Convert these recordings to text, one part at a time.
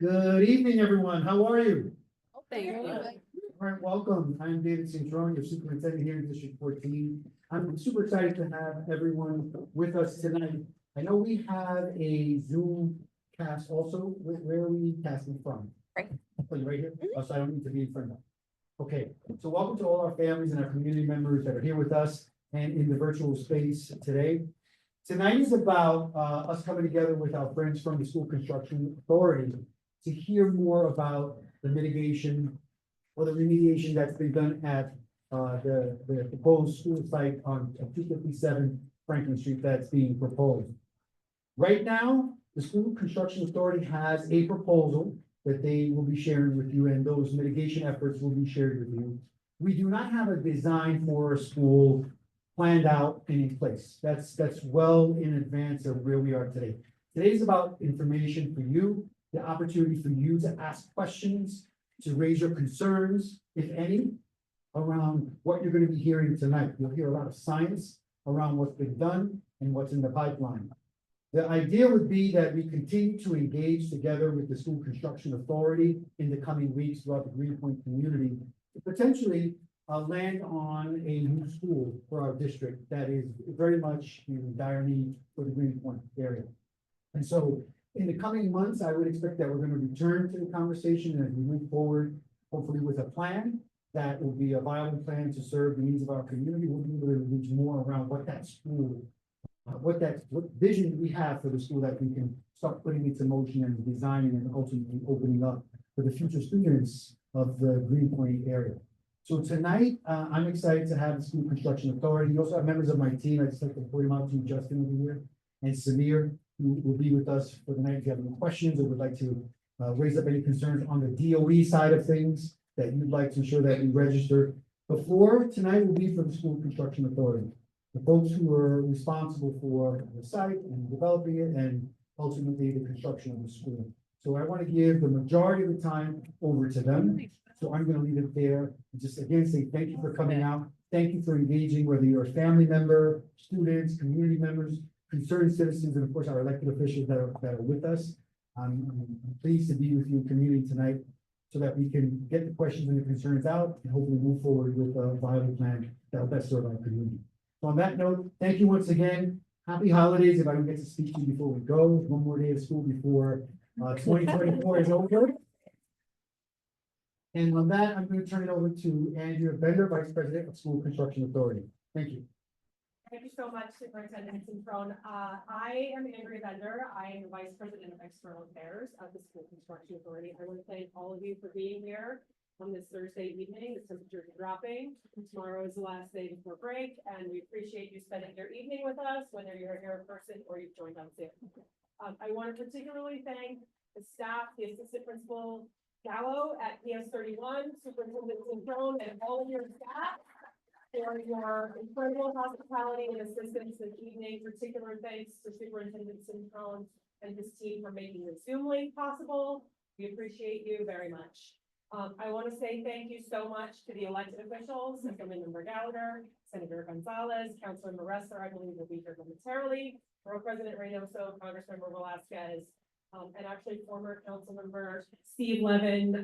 Good evening, everyone. How are you? Thank you. All right, welcome. I'm David Centrone, your superintendent here in District 14. I'm super excited to have everyone with us tonight. I know we have a Zoom cast also. Where are we casting from? Right. Oh, you're right here? Oh, so I don't need to be in front of. Okay, so welcome to all our families and our community members that are here with us and in the virtual space today. Tonight is about us coming together with our friends from the School Construction Authority to hear more about the mitigation or the remediation that's been done at the proposed school site on 257 Franklin Street that's being proposed. Right now, the School Construction Authority has a proposal that they will be sharing with you, and those mitigation efforts will be shared with you. We do not have a design for a school planned out and in place. That's well in advance of where we are today. Today's about information for you, the opportunity for you to ask questions, to raise your concerns, if any, around what you're going to be hearing tonight. You'll hear a lot of science around what's been done and what's in the pipeline. The idea would be that we continue to engage together with the School Construction Authority in the coming weeks throughout the Greenpoint community to potentially land on a new school for our district that is very much in dire need for the Greenpoint area. And so in the coming months, I would expect that we're going to return to the conversation as we move forward, hopefully with a plan that will be a viable plan to serve the needs of our community. We'll be able to reach more around what that school, what vision we have for the school that we can start putting into motion and designing and ultimately opening up for the future students of the Greenpoint area. So tonight, I'm excited to have the School Construction Authority. We also have members of my team. I just like to point them out to you, Justin over here, and Samir, who will be with us for the night. If you have any questions or would like to raise up any concerns on the DOE side of things that you'd like to ensure that we register. Before tonight will be for the School Construction Authority, the folks who are responsible for the site and developing it and ultimately the construction of the school. So I want to give the majority of the time over to them. So I'm going to leave it there. Just again, say thank you for coming out. Thank you for engaging, whether you're a family member, students, community members, concerned citizens, and of course, our elected officials that are with us. I'm pleased to be with you, community, tonight, so that we can get the questions and the concerns out and hopefully move forward with a viable plan that will best serve our community. So on that note, thank you once again. Happy holidays. If I don't get to speak to you before we go, one more day of school before 2024 is over. And on that, I'm going to turn it over to Andrea Bender, Vice President of School Construction Authority. Thank you. Thank you so much, Superintendent Centrone. I am Andrea Bender. I am the Vice President of External Affairs of the School Construction Authority. I want to thank all of you for being here on this Thursday evening. The temperatures are dropping. Tomorrow is the last day before break, and we appreciate you spending your evening with us, whether you're here in person or you've joined on Zoom. I want to particularly thank the staff, the assistant principal Gallo at PS 31, Superintendent Centrone, and all of your staff for your incredible hospitality and assistance this evening. Particular thanks to Superintendent Centrone and his team for making the Zoom link possible. We appreciate you very much. I want to say thank you so much to the elected officials, Assemblyman Gallagher, Senator Gonzalez, Councilor Maressa, I believe will be here momentarily, Borough President Reynoso, Congressmember Velasquez, and actually former council member Steve Levin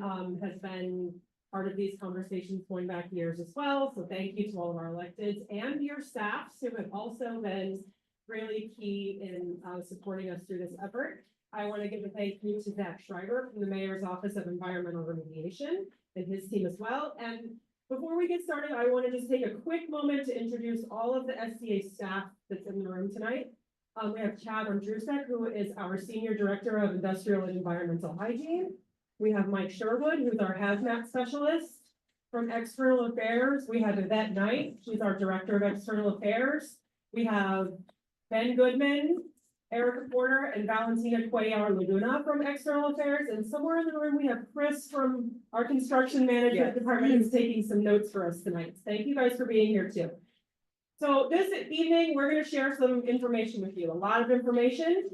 has been part of these conversations going back years as well. So thank you to all of our electeds and your staffs who have also been really key in supporting us through this effort. I want to give a thank you to Zach Schreiber from the Mayor's Office of Environmental Remediation and his team as well. And before we get started, I want to just take a quick moment to introduce all of the SCA staff that's in the room tonight. We have Chad Andrusek, who is our Senior Director of Industrial and Environmental Hygiene. We have Mike Sherwood, who's our hazmat specialist. From External Affairs, we have Yvette Knight. She's our Director of External Affairs. We have Ben Goodman, Erica Porter, and Valentina Cuellar Laguna from External Affairs. And somewhere in the room, we have Chris from our Construction Management Department who's taking some notes for us tonight. Thank you guys for being here too. So this evening, we're going to share some information with you, a lot of information.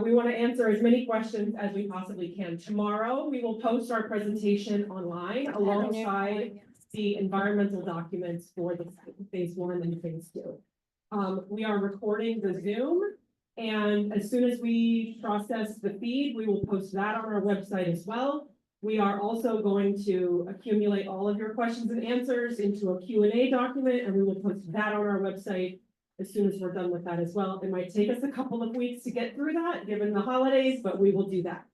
We want to answer as many questions as we possibly can. Tomorrow, we will post our presentation online alongside the environmental documents for the phase 1 and phase 2. We are recording the Zoom, And as soon as we process the feed, we will post that on our website as well. We are also going to accumulate all of your questions and answers into a Q&A document, and we will post that on our website as soon as we're done with that as well. It might take us a couple of weeks to get through that, given the holidays, but we will do that.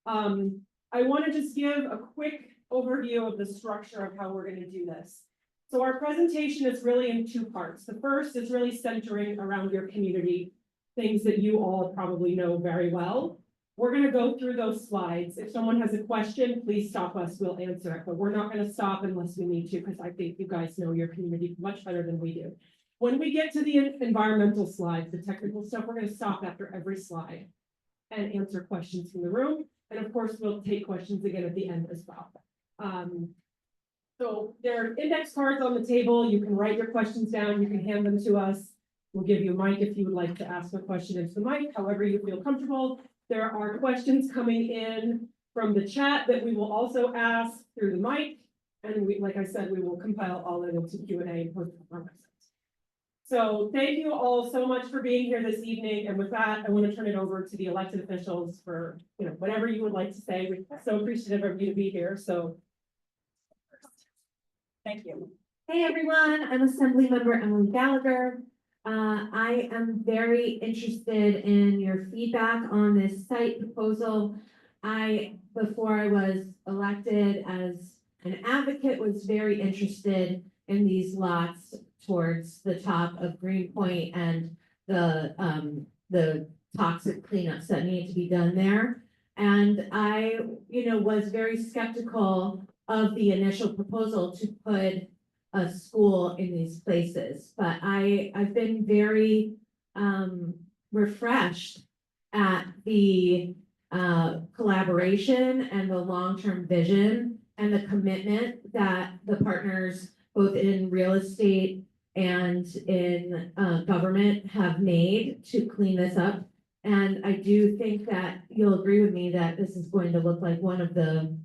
I want to just give a quick overview of the structure of how we're going to do this. So our presentation is really in two parts. The first is really centering around your community, things that you all probably know very well. We're going to go through those slides. If someone has a question, please stop us. We'll answer it, but we're not going to stop unless we need to, because I think you guys know your community much better than we do. When we get to the environmental slides, the technical stuff, we're going to stop after every slide and answer questions from the room. And of course, we'll take questions again at the end as well. So there are index cards on the table. You can write your questions down. You can hand them to us. We'll give you a mic if you would like to ask a question into the mic, however you feel comfortable. There are questions coming in from the chat that we will also ask through the mic. And we, like I said, we will compile all of it into Q&A and post it on our website. So thank you all so much for being here this evening. And with that, I want to turn it over to the elected officials for, whatever you would like to say. We're so appreciative of you to be here. So thank you. Hey everyone, I'm Assemblymember Emily Gallagher. I am very interested in your feedback on this site proposal. Before I was elected as an advocate, was very interested in these lots towards the top of Greenpoint and the toxic cleanups that need to be done there. And I, was very skeptical of the initial proposal to put a school in these places, but I've been very refreshed at the collaboration and the long-term vision and the commitment that the partners, both in real estate and in government, have made to clean this up. And I do think that you'll agree with me that this is going to look like one of the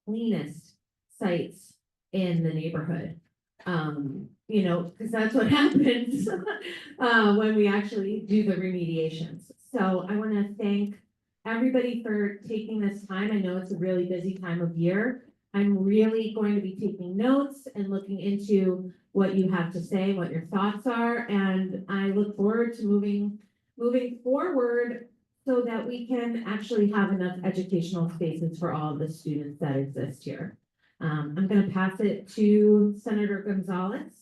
cleanest sites in the neighborhood. Because that's what happens when we actually do the remediations. So I want to thank everybody for taking this time. I know it's a really busy time of year. I'm really going to be taking notes and looking into what you have to say, what your thoughts are, and I look forward to moving forward so that we can actually have enough educational spaces for all of the students that exist here. I'm going to pass it to Senator Gonzalez.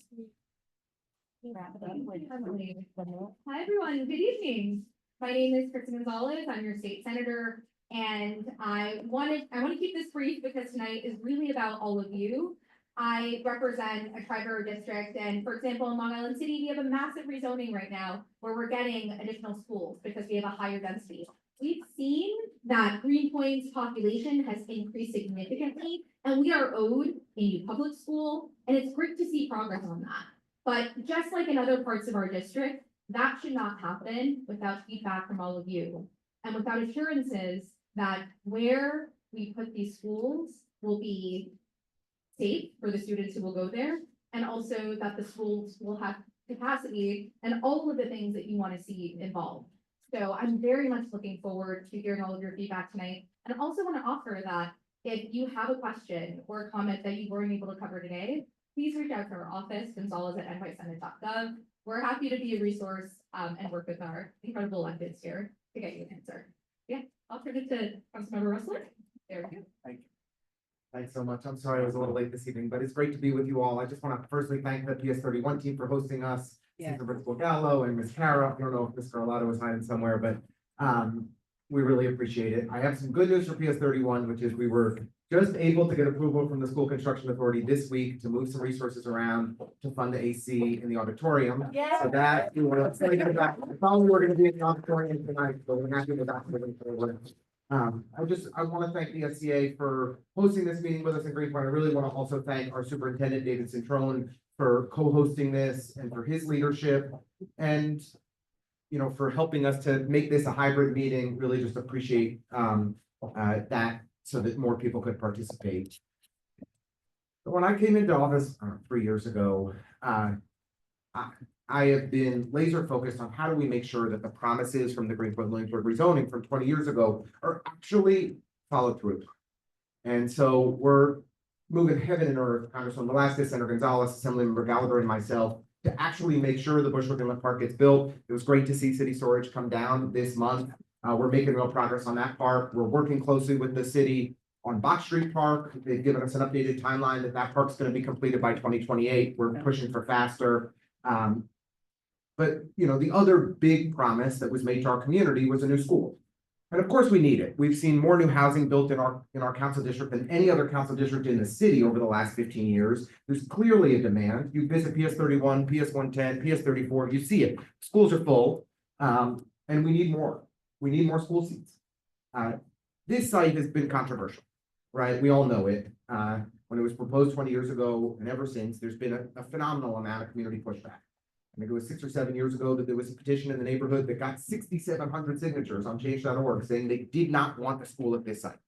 Hi, everyone. Good evening. My name is Kristen Gonzalez. I'm your state senator, and I want to keep this brief because tonight is really about all of you. I represent a tri-borough district, and for example, in Long Island City, we have a massive rezoning right now where we're getting additional schools because we have a higher density. We've seen that Greenpoint's population has increased significantly, and we are owed a new public school, and it's great to see progress on that. But just like in other parts of our district, that should not happen without feedback from all of you, and without assurances that where we put these schools will be safe for the students who will go there, and also that the schools will have capacity and all of the things that you want to see involved. So I'm very much looking forward to hearing all of your feedback tonight. And I also want to offer that if you have a question or a comment that you weren't able to cover today, please reach out to our office, gonzalez@nysenate.gov. We're happy to be a resource and work with our incredible electeds here to get you an answer. Yeah, I'll turn it to Councilmember Rustler. There we go. Thank you. Thanks so much. I'm sorry I was a little late this evening, but it's great to be with you all. I just want to firstly thank the PS31 team for hosting us. Mr. Principal Gallo and Ms. Cara. I don't know if Ms. Carlotta was hiding somewhere, but we really appreciate it. I have some good news for PS31, which is we were just able to get approval from the School Construction Authority this week to move some resources around to fund the AC in the auditorium. So that we were excited about. I thought we were going to be in the auditorium tonight, but we're happy with that moving forward. I want to thank the SCA for hosting this meeting with us in Greenpoint. I really want to also thank our superintendent, David Centrone, for co-hosting this and for his leadership and, for helping us to make this a hybrid meeting. Really just appreciate that so that more people could participate. When I came into office 3 years ago, I have been laser focused on how do we make sure that the promises from the Greenfield Williamsburg rezoning from 20 years ago are actually followed through. And so we're moving heaven and earth, Congressman Velasquez, Senator Gonzalez, Assemblymember Gallagher, and myself, to actually make sure the Bushwick Inlet Park gets built. It was great to see city storage come down this month. We're making real progress on that park. We're working closely with the city on Box Street Park. They've given us an updated timeline that park's going to be completed by 2028. We're pushing for faster. But you know, the other big promise that was made to our community was a new school. And of course, we need it. We've seen more new housing built in our council district than any other council district in the city over the last 15 years. There's clearly a demand. You visit PS 31, PS 110, PS 34, you see it. Schools are full, and we need more. We need more school seats. This site has been controversial, right? We all know it. When it was proposed 20 years ago and ever since, there's been a phenomenal amount of community pushback. I think it was 6 or 7 years ago that there was a petition in the neighborhood that got 6,700 signatures on change.org saying they did not want a school at this site.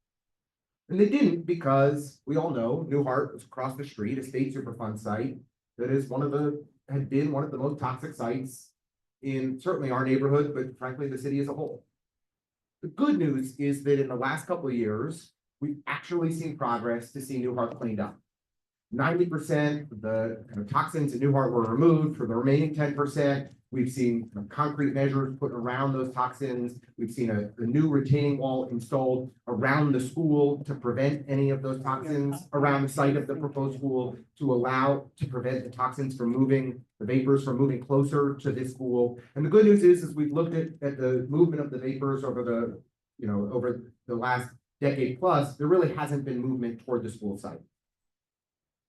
And they didn't because we all know Newhart was across the street, a state Superfund site that is had been one of the most toxic sites in certainly our neighborhood, but frankly, the city as a whole. The good news is that in the last couple of years, we've actually seen progress to see Newhart cleaned up. 90% of the kind of toxins in Newhart were removed. For the remaining 10%, we've seen concrete measures put around those toxins. We've seen a new retaining wall installed around the school to prevent any of those toxins around the site of the proposed school, to prevent the toxins from moving, the vapors from moving closer to this school. And the good news is we've looked at the movement of the vapors over the last decade plus, there really hasn't been movement toward the school site.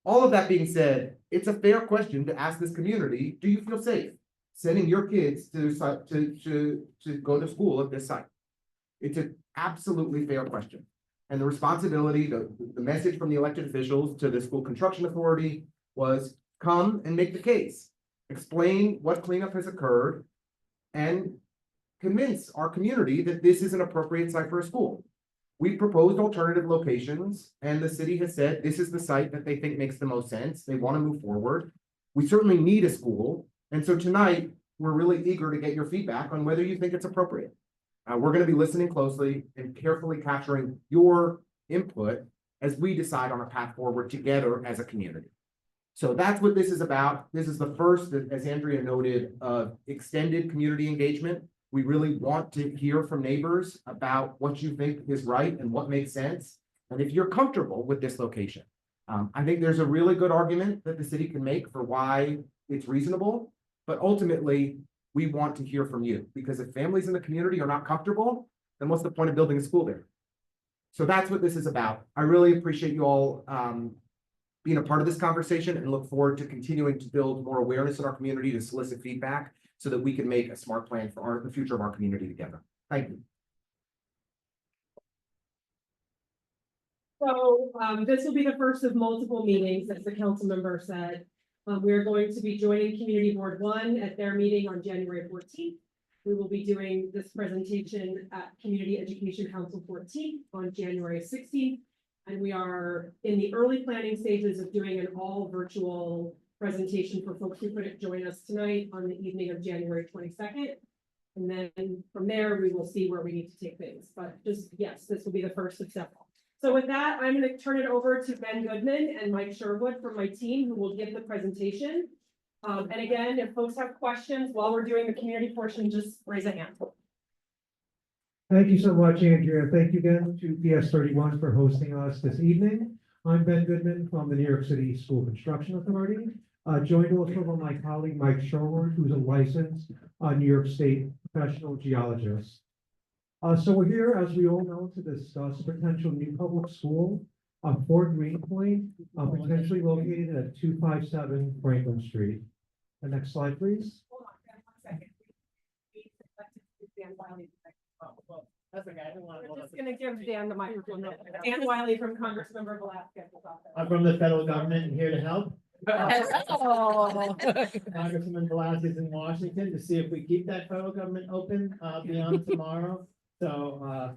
All of that being said, it's a fair question to ask this community, do you feel safe sending your kids to go to school at this site? It's an absolutely fair question. And the responsibility, the message from the elected officials to the school construction authority was come and make the case. Explain what cleanup has occurred and convince our community that this is an appropriate site for a school. We proposed alternative locations and the city has said this is the site that they think makes the most sense. They want to move forward. We certainly need a school. And so tonight, we're really eager to get your feedback on whether you think it's appropriate. We're going to be listening closely and carefully capturing your input as we decide on a path forward together as a community. So that's what this is about. This is the first, as Andrea noted, of extended community engagement. We really want to hear from neighbors about what you think is right and what makes sense. And if you're comfortable with this location, I think there's a really good argument that the city can make for why it's reasonable. But ultimately, we want to hear from you, because if families in the community are not comfortable, then what's the point of building a school there? So that's what this is about. I really appreciate you all being a part of this conversation and look forward to continuing to build more awareness in our community, to solicit feedback so that we can make a smart plan for the future of our community together. Thank you. So this will be the first of multiple meetings, as the council member said. We're going to be joining Community Board 1 at their meeting on January 14th. We will be doing this presentation at Community Education Council 14th on January 16th. And we are in the early planning stages of doing an all virtual presentation for folks who couldn't join us tonight on the evening of January 22nd. And then from there, we will see where we need to take things. But just, yes, this will be the first of several. So with that, I'm going to turn it over to Ben Goodman and Mike Sherwood from my team, who will give the presentation. And again, if folks have questions while we're doing the community portion, just raise a hand. Thank you so much, Andrea. Thank you again to PS 31 for hosting us this evening. I'm Ben Goodman from the New York City School Construction Authority. Joined also by my colleague, Mike Sherwood, who's a licensed New York State professional geologist. So we're here, as we all know, to discuss a potential new public school on Fort Greenpoint, potentially located at 257 Franklin Street. The next slide, please. Hold on, Ben, 1 second. Dan Wiley. That's okay. I didn't want to. We're just gonna give Dan the microphone. Dan Wiley from Congressmember Velasquez. I'm from the federal government and here to help. Congressman Velasquez in Washington to see if we keep that federal government open beyond tomorrow. So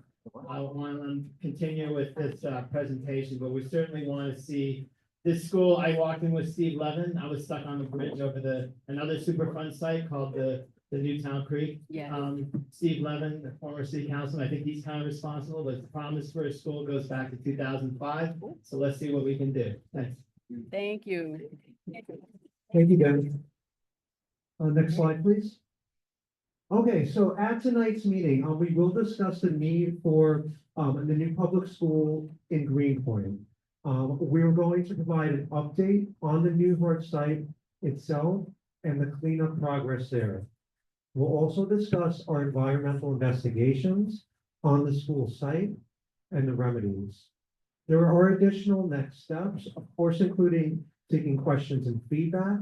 I want to continue with this presentation, but we certainly want to see this school, I walked in with Steve Levin. I was stuck on the bridge over another super fun site called the Newtown Creek. Yeah. Steve Levin, the former city councilman, I think he's kind of responsible, but the promise for his school goes back to 2005. So let's see what we can do. Thanks. Thank you. Thank you, Ben. Next slide, please. Okay, so at tonight's meeting, we will discuss the need for the new public school in Greenpoint. We're going to provide an update on the Newhart site itself and the cleanup progress there. We'll also discuss our environmental investigations on the school site and the remedies. There are additional next steps, of course, including taking questions and feedback,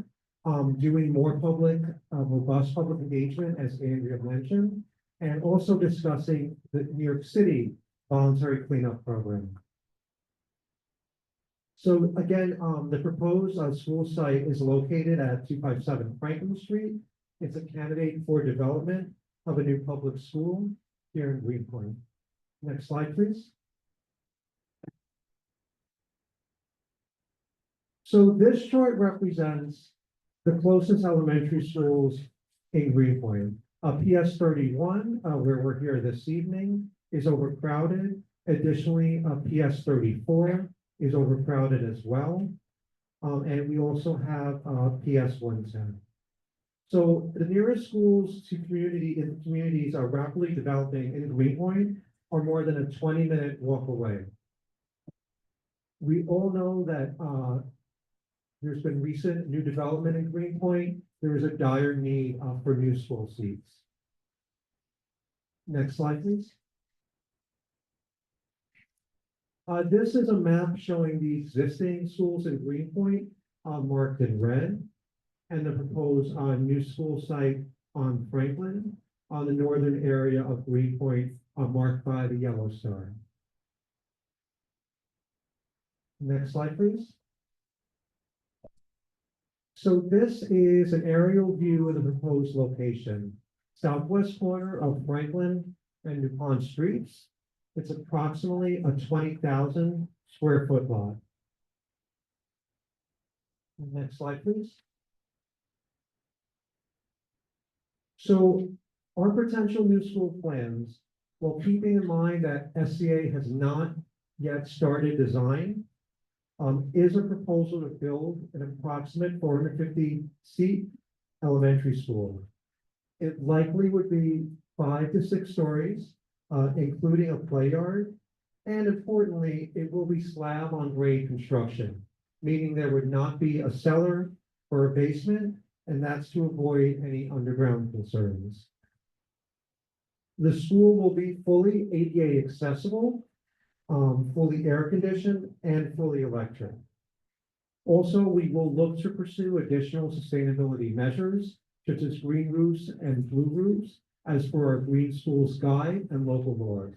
doing more public, robust public engagement, as Andrea mentioned, and also discussing the New York City voluntary cleanup program. So again, the proposed school site is located at 257 Franklin Street. It's a candidate for development of a new public school here in Greenpoint. Next slide, please. So this chart represents the closest elementary schools in Greenpoint. PS 31, where we're here this evening, is overcrowded. Additionally, PS 34 is overcrowded as well. And we also have PS 110. So the nearest schools to communities are rapidly developing in Greenpoint are more than a 20-minute walk away. We all know that there's been recent new development in Greenpoint. There is a dire need for new school seats. Next slide, please. This is a map showing the existing schools in Greenpoint marked in red, and the proposed new school site on Franklin on the northern area of Greenpoint marked by the yellow star. Next slide, please. So this is an aerial view of the proposed location. Southwest corner of Franklin and DuPont Streets. It's approximately a 20,000 square foot lot. Next slide, please. So our potential new school plans, while keeping in mind that SCA has not yet started design, is a proposal to build an approximate 450 seat elementary school. It likely would be 5 to 6 stories, including a play yard. And importantly, it will be slab on grade construction, meaning there would not be a cellar or a basement, and that's to avoid any underground concerns. The school will be fully ADA accessible, fully air conditioned, and fully electric. Also, we will look to pursue additional sustainability measures, such as green roofs and blue roofs, as for our Green Schools Guide and local laws.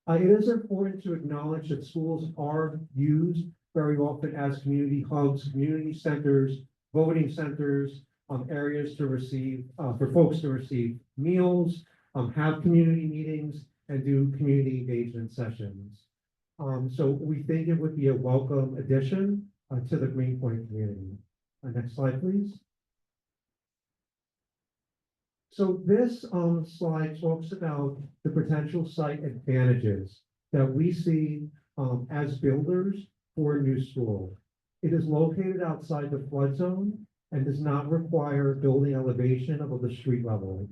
It is important to acknowledge that schools are used very often as community hubs, community centers, voting centers, areas to receive, for folks to receive meals, have community meetings, and do community engagement sessions. So we think it would be a welcome addition to the Greenpoint community. Next slide, please. So this slide talks about the potential site advantages that we see as builders for a new school. It is located outside the flood zone and does not require building elevation above the street level.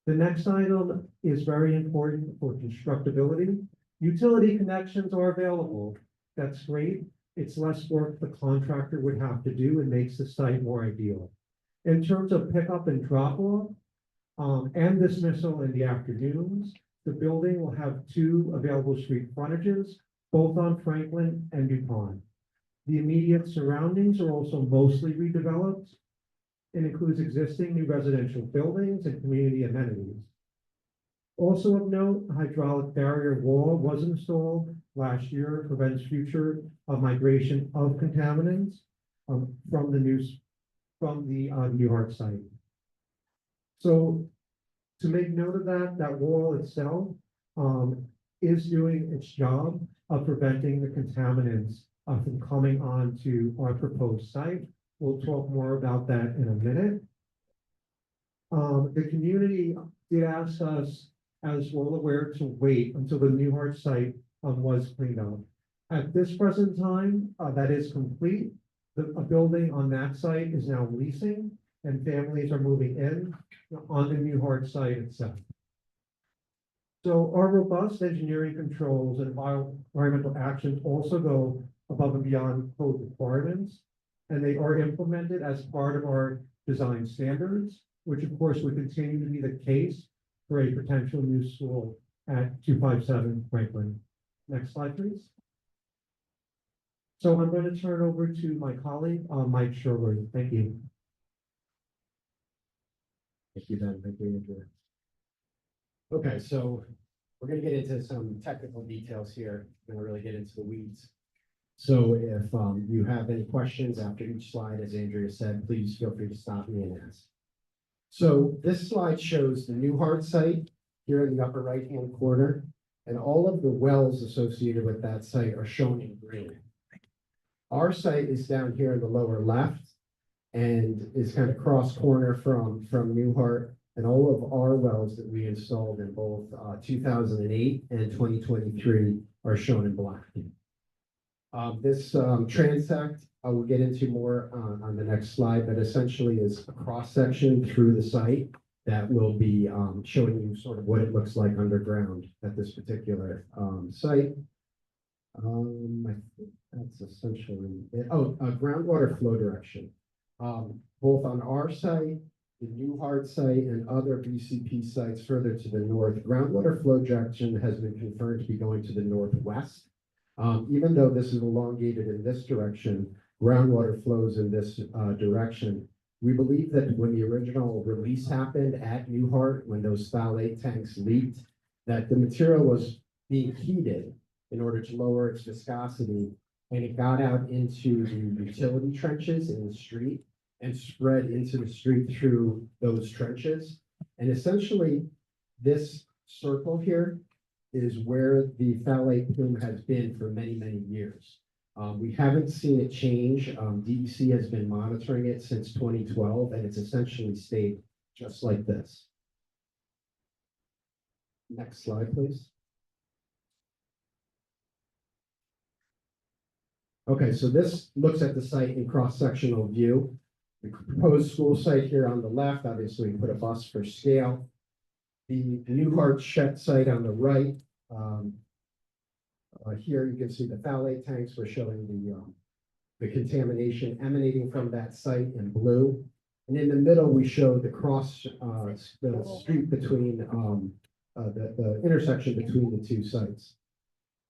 The next item is very important for constructability. Utility connections are available. That's great. It's less work the contractor would have to do and makes the site more ideal. In terms of pickup and drop off, and dismissal in the afternoons, the building will have 2 available street frontages, both on Franklin and DuPont. The immediate surroundings are also mostly redeveloped. It includes existing new residential buildings and community amenities. Also of note, a hydraulic barrier wall was installed last year, prevents future migration of contaminants from the Newhart site. So to make note of that, that wall itself is doing its job of preventing the contaminants from coming on to our proposed site. We'll talk more about that in a minute. The community did ask us, as well aware, to wait until the Newhart site was cleaned up. At this present time, that is complete. A building on that site is now leasing and families are moving in on the Newhart site itself. So our robust engineering controls and environmental actions also go above and beyond code requirements. And they are implemented as part of our design standards, which of course would continue to be the case for a potential new school at 257 Franklin. Next slide, please. So I'm going to turn over to my colleague, Mike Sherwood. Thank you. Thank you, Ben. Thank you, Andrew. Okay, so we're gonna get into some technical details here. We're gonna really get into the weeds. So if you have any questions after each slide, as Andrea said, please feel free to stop me and ask. So this slide shows the Newhart site here in the upper right-hand corner, and all of the wells associated with that site are shown in green. Our site is down here in the lower left and is kind of cross corner from Newhart, and all of our wells that we installed in both 2008 and 2023 are shown in black. This transect, I will get into more on the next slide, but essentially is a cross section through the site that will be showing you sort of what it looks like underground at this particular site. I think that's essentially it. Oh, groundwater flow direction. Both on our site, the Newhart site, and other BCP sites further to the north, groundwater flow direction has been confirmed to be going to the northwest. Even though this is elongated in this direction, groundwater flows in this direction. We believe that when the original release happened at Newhart, when those phthalate tanks leaked, that the material was being heated in order to lower its viscosity, and it got out into the utility trenches in the street and spread into the street through those trenches. And essentially, this circle here is where the phthalate plume has been for many, many years. We haven't seen it change. DEC has been monitoring it since 2012, and it's essentially stayed just like this. Next slide, please. Okay, so this looks at the site in cross-sectional view. The proposed school site here on the left, obviously we put a bus for scale. The Newhart Shed site on the right. Here you can see the phthalate tanks. We're showing the contamination emanating from that site in blue. And in the middle, we show the the street between the intersection between the two sites.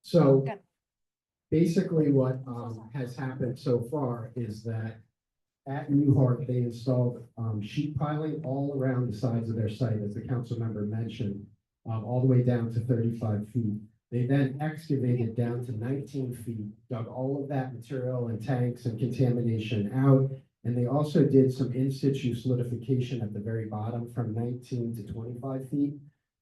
So basically what has happened so far is that at Newhart, they installed sheet piling all around the sides of their site, as the council member mentioned, all the way down to 35 feet. They then excavated down to 19 feet, dug all of that material and tanks and contamination out. And they also did some in situ solidification at the very bottom from 19 to 25 feet.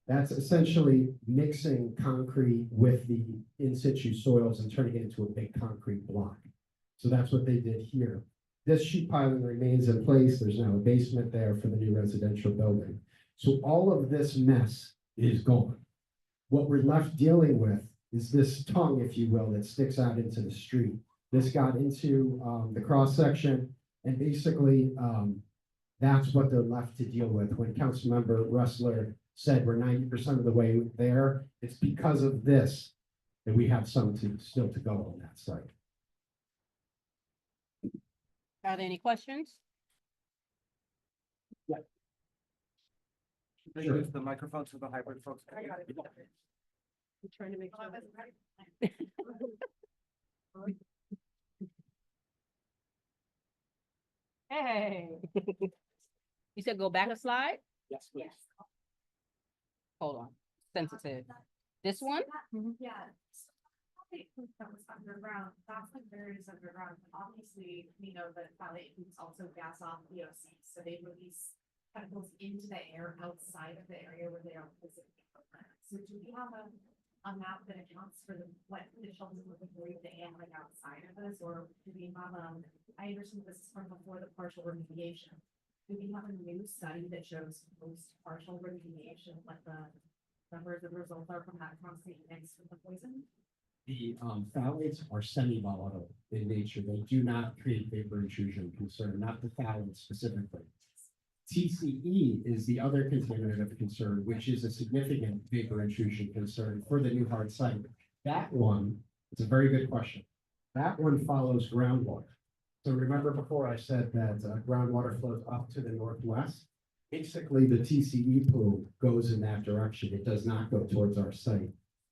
That's essentially mixing concrete with the in situ soils and turning it into a big concrete block. So that's what they did here. This sheet piling remains in place. There's now a basement there for the new residential building. So all of this mess is gone. What we're left dealing with is this tongue, if you will, that sticks out into the street. This got into the cross section, and basically that's what they're left to deal with. When Councilmember Rustler said we're 90% of the way there, it's because of this that we have some still to go on that site. Are there any questions? Use the microphone so the hybrid folks. I got it. I'm trying to make sure. Hey. You said go back a slide? Yes, please. Hold on, sensitive. This one? Yeah. That was underground, that's like there is underground, obviously, we know that phthalate is also gas off VOC, so they release chemicals into the air outside of the area where they are physically. So do we have a map that accounts for what the shelters would avoid the and like outside of this, or do we have, I understand this is from before the partial remediation. Do we have a new study that shows post partial remediation, what the numbers of results are from that constant mix with the poison? The phthalates are semi-volatile in nature. They do not create vapor intrusion concern, not the phthalates specifically. TCE is the other contaminant of concern, which is a significant vapor intrusion concern for the new hard site. That one, it's a very good question. That one follows groundwater. So remember before I said that groundwater flows up to the northwest? Basically, the TCE plume goes in that direction. It does not go towards our site.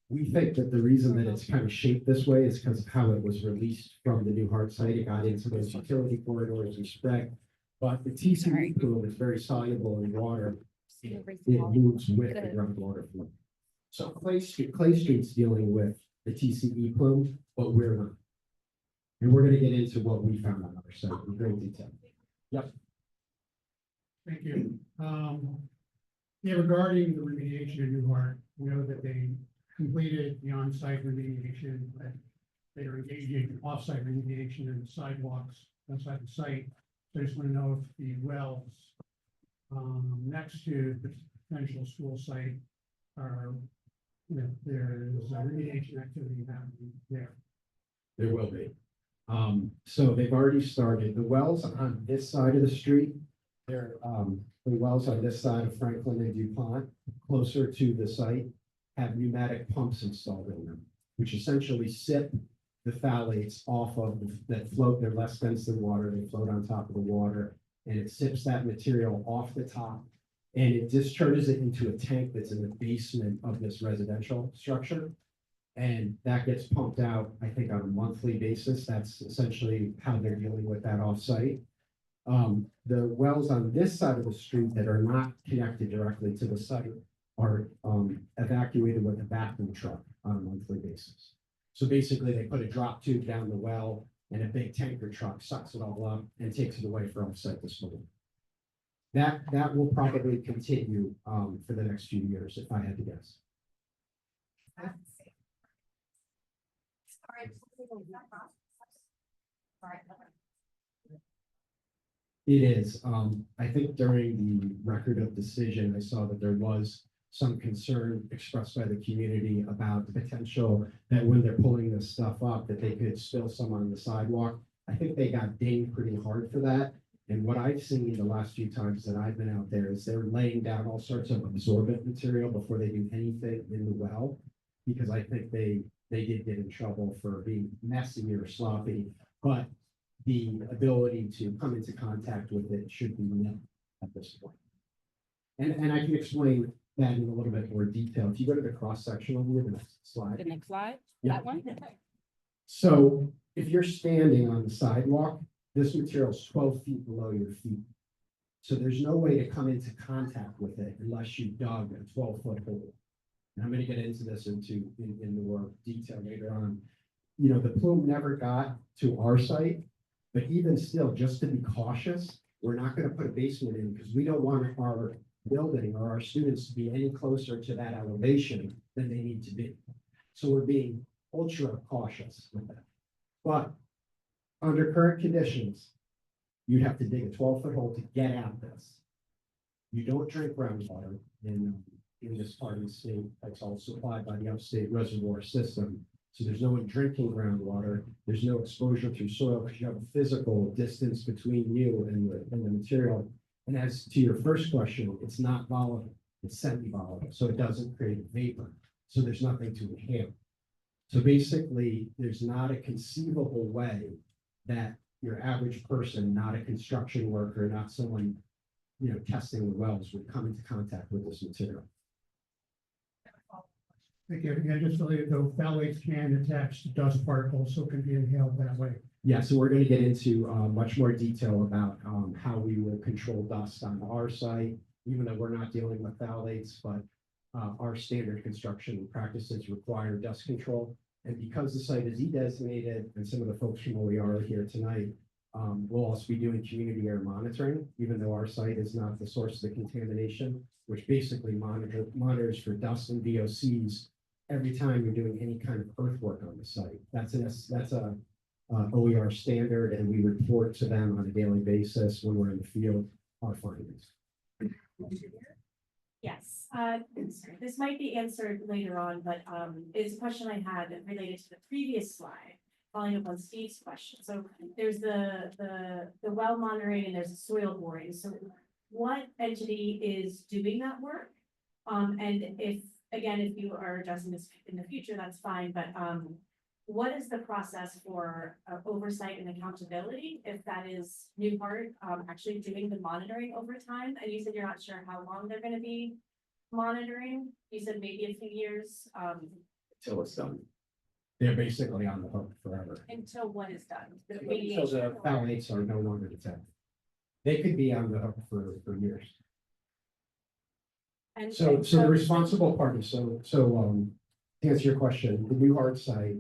We think that the reason that it's kind of shaped this way is because of how it was released from the new hard site. It got into those utility corridors and spread. But the TCE plume is very soluble in water. It moves with the groundwater flow. So Clay Street's dealing with the TCE plume, but we're not. And we're gonna get into what we found on our site in great detail. Thank you. Yeah, regarding the remediation of Newhart, we know that they completed the on-site remediation, but they are engaging in off-site remediation and sidewalks outside the site. So I just want to know if the wells next to the potential school site are, you know, there is a remediation activity happening there. There will be. So they've already started. The wells on this side of the street, they're, the wells on this side of Franklin and DuPont, closer to the site, have pneumatic pumps installed in them, which essentially sip the phthalates off of that float. They're less dense than water. They float on top of the water, and it sips that material off the top, and it discharges it into a tank that's in the basement of this residential structure. And that gets pumped out, I think, on a monthly basis. That's essentially how they're dealing with that offsite. The wells on this side of the street that are not connected directly to the site are evacuated with a vacuum truck on a monthly basis. So basically, they put a drop tube down the well, and a big tanker truck sucks it all up and takes it away for offsite disposal. That will probably continue for the next few years, if I had to guess. It is. I think during the record of decision, I saw that there was some concern expressed by the community about the potential that when they're pulling this stuff up, that they could spill some on the sidewalk. I think they got dinged pretty hard for that. And what I've seen the last few times that I've been out there is they're laying down all sorts of absorbent material before they do anything in the well, because I think they did get in trouble for being messy or sloppy, but the ability to come into contact with it should be met at this point. And I can explain that in a little bit more detail. If you go to the cross-sectional view, the next The slide. next slide, Yeah. that one? So if you're standing on the sidewalk, this material is 12 feet below your feet. So there's no way to come into contact with it unless you dug a 12-foot hole. And I'm going to get into this in more detail later on. You know, the plume never got to our site, but even still, just to be cautious, we're not going to put a basement in because we don't want our building or our students to be any closer to that elevation than they need to be. So we're being ultra cautious with that. But under current conditions, you'd have to dig a 12-foot hole to get at this. You don't drink groundwater in this part of the state. That's all supplied by the upstate reservoir system. So there's no one drinking groundwater. There's no exposure through soil because you have a physical distance between you and the material. And as to your first question, it's not volatile, it's semi-volatile, so it doesn't create vapor. So there's nothing to inhale. So basically, there's not a conceivable way that your average person, not a construction worker, not someone, you know, testing the wells, would come into contact with this material. Thank you. And just so you know, phthalates can attach to dust particles, so it can be inhaled that way. Yeah, so we're going to get into much more detail about how we will control dust on our site, even though we're not dealing with phthalates, but our standard construction practices require dust control. And because the site is E-designated, and some of the folks from OER are here tonight, we'll also be doing community air monitoring, even though our site is not the source of the contamination, which basically monitors for dust and VOCs every time you're doing any kind of earthwork on the site. That's a OER standard, and we report to them on a daily basis when we're in the field, our findings. Yes, this might be answered later on, but it's a question I had related to the previous slide, following up on Steve's question. So there's the well monitoring and there's the soil boring. So what entity is doing that work? And if, again, if you are addressing this in the future, that's fine, but what is the process for oversight and accountability if that is Newhart actually doing the monitoring over time? And you said you're not sure how long they're gonna be monitoring. You said maybe a few years, Till it's done. They're basically on the hook forever. until what is done. The So the remediation. phthalates are no longer detected. They could be on the hook for years. And So the responsible party, to answer your question, the New Heart site,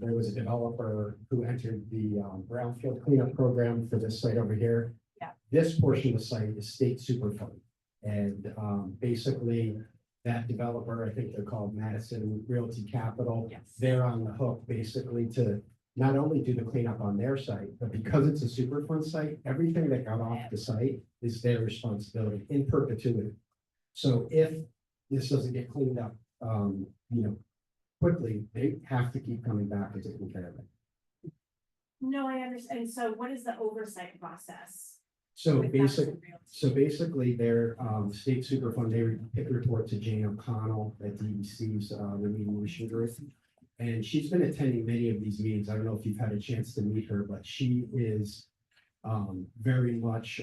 there was a developer who entered the brownfield cleanup program for this site over here. Yeah. This portion of the site is state superfund. And basically, that developer, I think they're called Madison Realty Capital. Yes. They're on the hook basically to not only do the cleanup on their site, but because it's a superfund site, everything that got off the site is their responsibility in perpetuity. So if this doesn't get cleaned up, quickly, they have to keep coming back and taking care of it. No, I understand. So what is the oversight process? So with Madison Realty? basically, their state superfund, they report to Jane O'Connell at DEC's remediation group. And she's been attending many of these meetings. I don't know if you've had a chance to meet her, but she is very much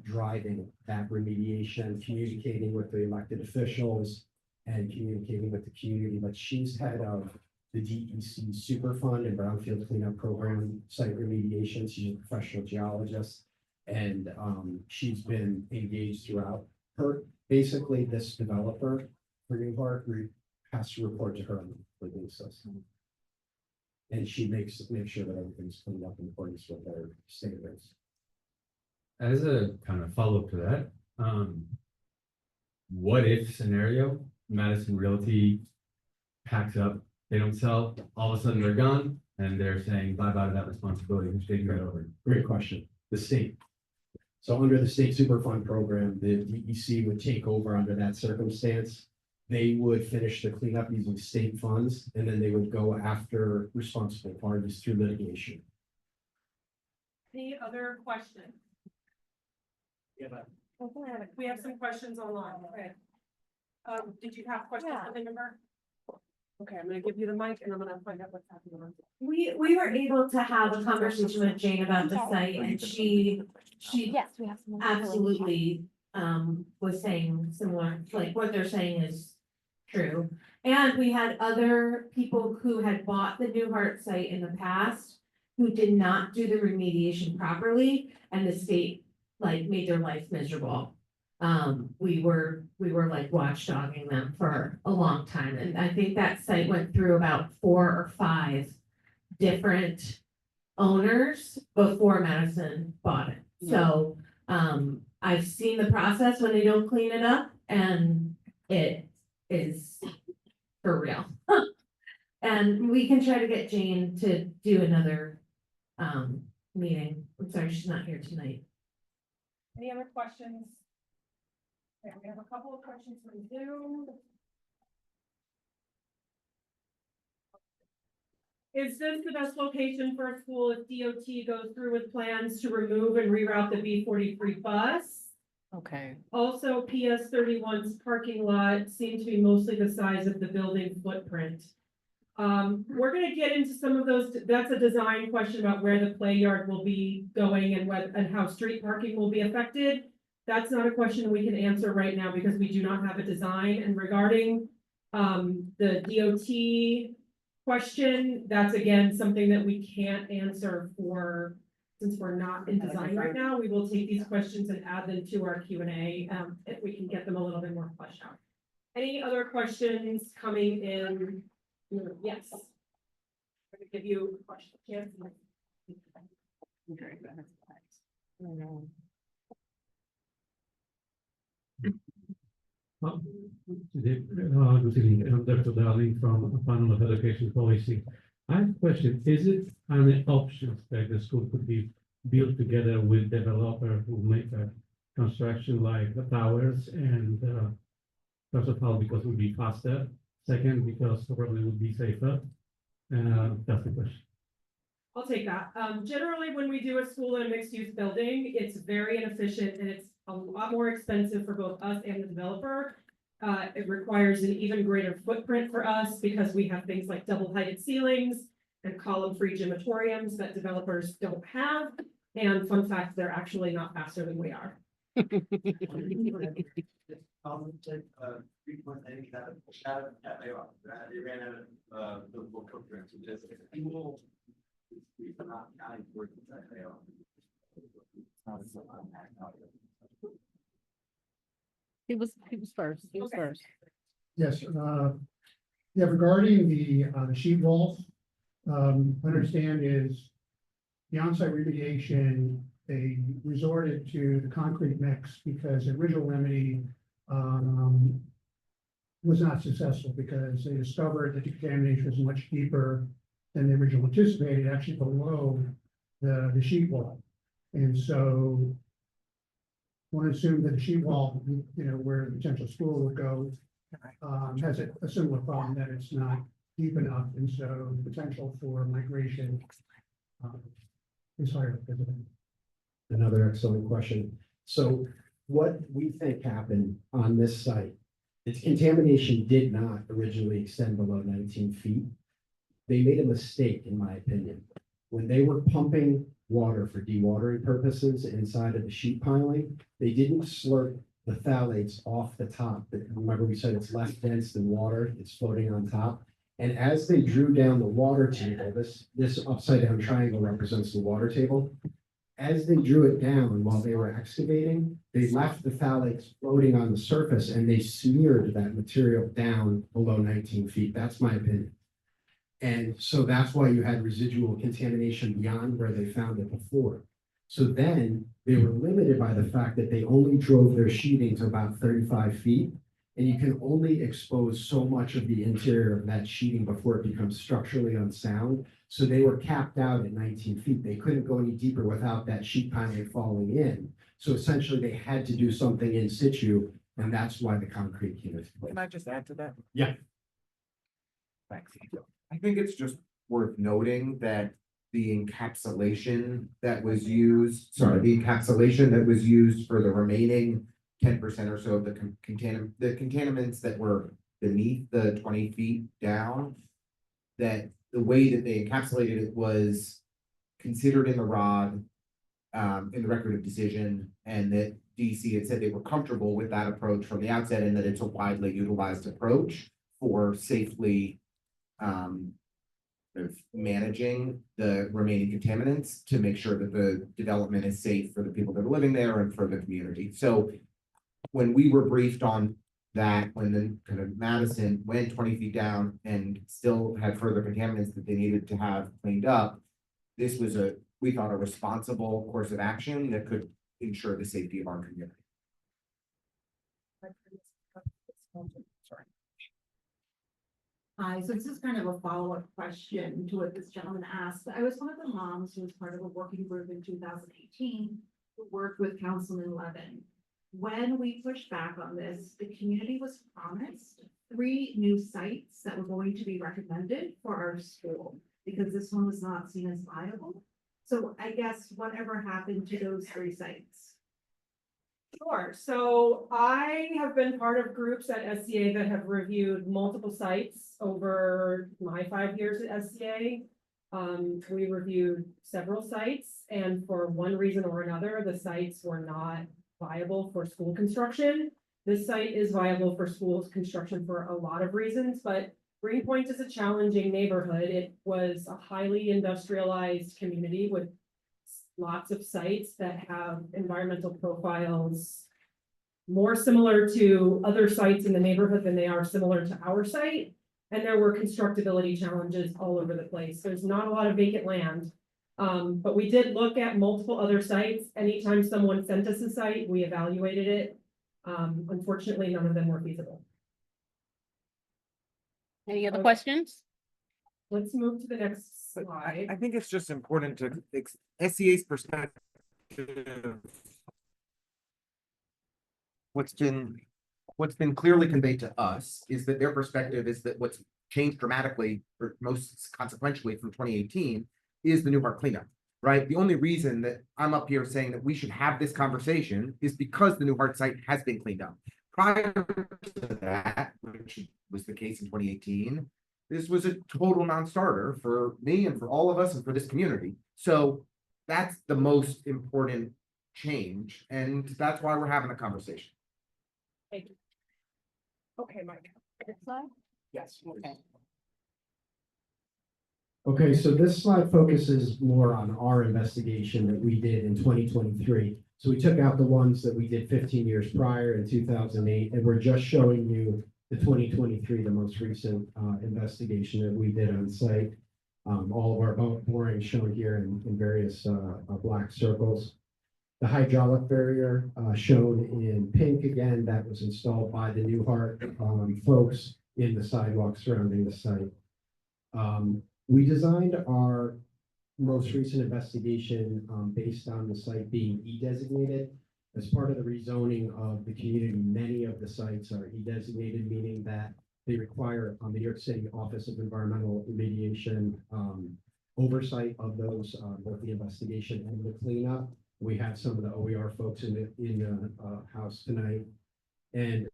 driving that remediation, communicating with the elected officials and communicating with the community. But she's head of the DEC Superfund and Brownfield Cleanup Program site remediation. She's a professional geologist, and she's been engaged throughout. Basically, this developer for Newhart has to report to her on a monthly basis. And she makes sure that everything's cleaned up in accordance with their standards. As a kind of follow-up to that, what if scenario, Madison Realty packs up, they don't sell, all of a sudden they're gone, and they're saying bye-bye to that responsibility, who's taking that over? Great question. The state. So under the state superfund program, the DEC would take over under that circumstance. They would finish the cleanup using state funds, and then they would go after responsible parties through litigation. Any other questions? We have some questions online. Okay. Did you have questions, Yeah. family member? Okay, I'm gonna give you the mic and I'm gonna find out what's happening. We were able to have a conversation with Jane about the site, and she Yes, we have some. absolutely was saying similar, like what they're saying is true. And we had other people who had bought the Newhart site in the past who did not do the remediation properly, and the state like made their life miserable. We were like watchdogging them for a long time, and I think that site went through about 4 or 5 different owners before Madison bought it. So, I've seen the process when they don't clean it up, and it is for real. And we can try to get Jane to do another meeting. I'm sorry, she's not here tonight. Any other questions? Okay, we have a couple of questions from Zoom. Is this the best location for a school if DOT goes through with plans to remove and reroute the B43 bus? Okay. Also, PS 31's parking lot seemed to be mostly the size of the building footprint. We're gonna get into some of those, that's a design question about where the play yard will be going and how street parking will be affected. That's not a question we can answer right now because we do not have a design. And regarding the DOT question, that's again something that we can't answer for, since we're not in design right now. We will take these questions and add them to our Q&A if we can get them a little bit more fleshed out. Any other questions coming in? Yes. I'm gonna give you a question. Chance. Good evening, I'm Dr. Darling from Panel of Education Policy. I have a question, is it an option that the school could be built together with developer who make a construction like the towers and, first of all, because it would be faster, second, because probably would be safer. That's the question. I'll take that. Generally, when we do a school in a mixed-use building, it's very inefficient and it's a lot more expensive for both us and the developer. It requires an even greater footprint for us because we have things like double-heighted ceilings and column-free gymatoriums that developers don't have. And fun fact, they're actually not faster than we are. He was first, Okay. first. Yes, yeah, regarding the sheet walls, understand is the onsite remediation, they resorted to the concrete mix because the original remedy, was not successful because they discovered that the contamination was much deeper than they originally anticipated, actually below the sheet wall. And so one assumed that the sheet wall, you know, where the potential school would go, has a similar problem that it's not deep enough, and so the potential for migration is higher. Another excellent question. So what we think happened on this site, its contamination did not originally extend below 19 feet. They made a mistake, in my opinion. When they were pumping water for dewatering purposes inside of the sheet piling, they didn't slurp the phthalates off the top. Remember, we said it's less dense than water, it's floating on top. And as they drew down the water table, this upside down triangle represents the water table. As they drew it down while they were excavating, they left the phthalates floating on the surface and they smeared that material down below 19 feet. That's my opinion. And so that's why you had residual contamination beyond where they found it before. So then they were limited by the fact that they only drove their sheeting to about 35 feet. And you can only expose so much of the interior of that sheeting before it becomes structurally unsound. So they were capped out at 19 feet. They couldn't go any deeper without that sheet piling falling in. So essentially they had to do something in situ, and that's why the concrete came into place. Can I just add to that? Yeah. Thanks. I think it's just worth noting that the encapsulation that was used for the remaining 10% or so of the contaminants that were beneath the 20 feet down, that the way that they encapsulated it was considered in the ROD, in the record of decision, and that DC had said they were comfortable with that approach from the outset, and that it's a widely utilized approach for safely of managing the remaining contaminants to make sure that the development is safe for the people that are living there and for the community. So when we were briefed on that, when the kind of Madison went 20 feet down and still had further contaminants that they needed to have cleaned up, this was we thought a responsible course of action that could ensure the safety of our community. Sorry. Hi, so this is kind of a follow-up question to what this gentleman asked. I was one of the moms who was part of a working group in 2018 who worked with Councilman Levin. When we pushed back on this, the community was promised 3 new sites that were going to be recommended for our school because this one was not seen as viable. So I guess whatever happened to those 3 sites? Sure. So I have been part of groups at SCA that have reviewed multiple sites over my 5 years at SCA. We reviewed several sites, and for one reason or another, the sites were not viable for school construction. This site is viable for school construction for a lot of reasons, but Greenpoint is a challenging neighborhood. It was a highly industrialized community with lots of sites that have environmental profiles more similar to other sites in the neighborhood than they are similar to our site. And there were constructability challenges all over the place. There's not a lot of vacant land. But we did look at multiple other sites. Anytime someone sent us a site, we evaluated it. Unfortunately, none of them were feasible. Any other questions? Let's move to the next slide. I think it's just important to, SEA's perspective. What's been clearly conveyed to us is that their perspective is that what's changed dramatically, or most consequentially from 2018, is the Newhart cleanup, right? The only reason that I'm up here saying that we should have this conversation is because the Newhart site has been cleaned up. Prior to that, which was the case in 2018, this was a total non-starter for me and for all of us and for this community. So that's the most important change, and that's why we're having a conversation. Thank you. Okay, Mike. Next slide? Yes. Okay. Okay, so this slide focuses more on our investigation that we did in 2023. So we took out the ones that we did 15 years prior in 2008, and we're just showing you the 2023, the most recent investigation that we did on site. All of our borings shown here in various black circles. The hydraulic barrier shown in pink again, that was installed by the Newhart folks in the sidewalk surrounding the site. We designed our most recent investigation based on the site being E-designated. As part of the rezoning of the community, many of the sites are E-designated, meaning that they require the New York City Office of Environmental Remediation oversight of those, both the investigation and the cleanup. We have some of the OER folks in the house tonight. And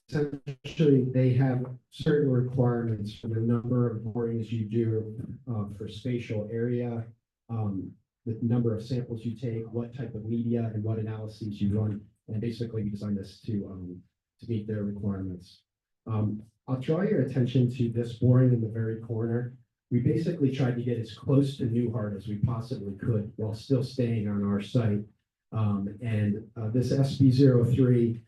essentially, they have certain requirements for the number of borings you do for spatial area, the number of samples you take, what type of media, and what analyses you run. And basically, we designed this to meet their requirements. I'll draw your attention to this boring in the very corner. We basically tried to get as close to Newhart as we possibly could while still staying on our site. This SB03,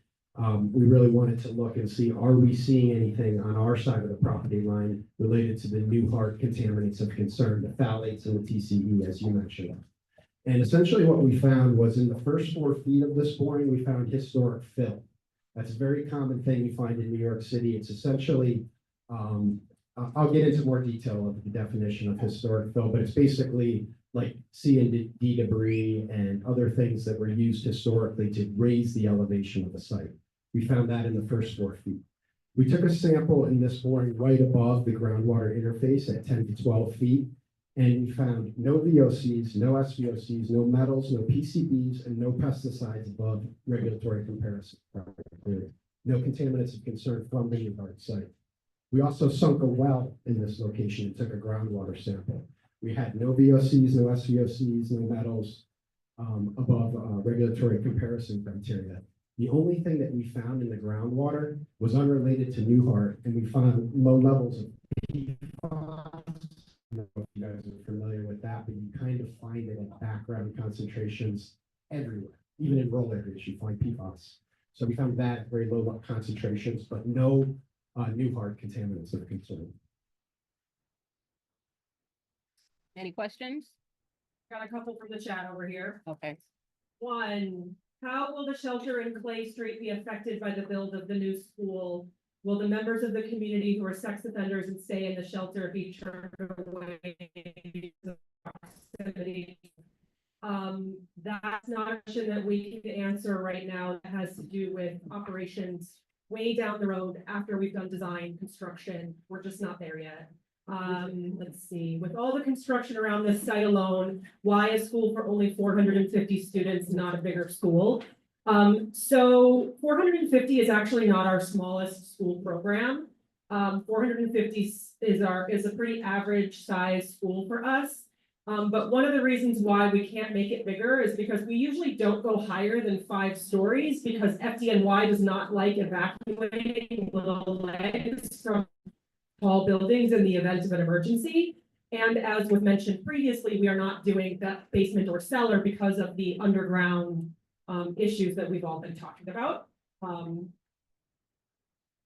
we really wanted to look and see, are we seeing anything on our side of the property line related to the Newhart contaminants of concern, the phthalates and the TCE, as you mentioned. And essentially what we found was in the first 4 feet of this boring, we found historic fill. That's a very common thing you find in New York City. It's essentially, I'll get into more detail of the definition of historic fill, but it's basically like C&D debris and other things that were used historically to raise the elevation of the site. We found that in the first 4 feet. We took a sample in this boring right above the groundwater interface at 10 to 12 feet, and we found no VOCs, no SVOCs, no metals, no PCBs, and no pesticides above regulatory comparison. No contaminants of concern from the Newhart site. We also sunk a well in this location and took a groundwater sample. We had no VOCs, no SVOCs, no metals above regulatory comparison criteria. The only thing that we found in the groundwater was unrelated to Newhart, and we found low levels of PFAS. I don't know if you guys are familiar with that, but you kind of find it at background concentrations everywhere. Even in rural areas, you find PFAS. So we found that very low concentrations, but no Newhart contaminants of concern. Any questions? Got a couple from the chat over here. Okay. One, how will the shelter in Clay Street be affected by the build of the new school? Will the members of the community who are sex offenders and stay in the shelter be turned away? That's not a question that we can answer right now. That has to do with operations way down the road after we've done design, construction. We're just not there yet. Let's see, with all the construction around this site alone, why a school for only 450 students, not a bigger school? So 450 is actually not our smallest school program. 450 is a pretty average size school for us. But one of the reasons why we can't make it bigger is because we usually don't go higher than 5 stories because FDNY does not like evacuating little legs from tall buildings in the event of an emergency. And as was mentioned previously, we are not doing that basement or cellar because of the underground issues that we've all been talking about.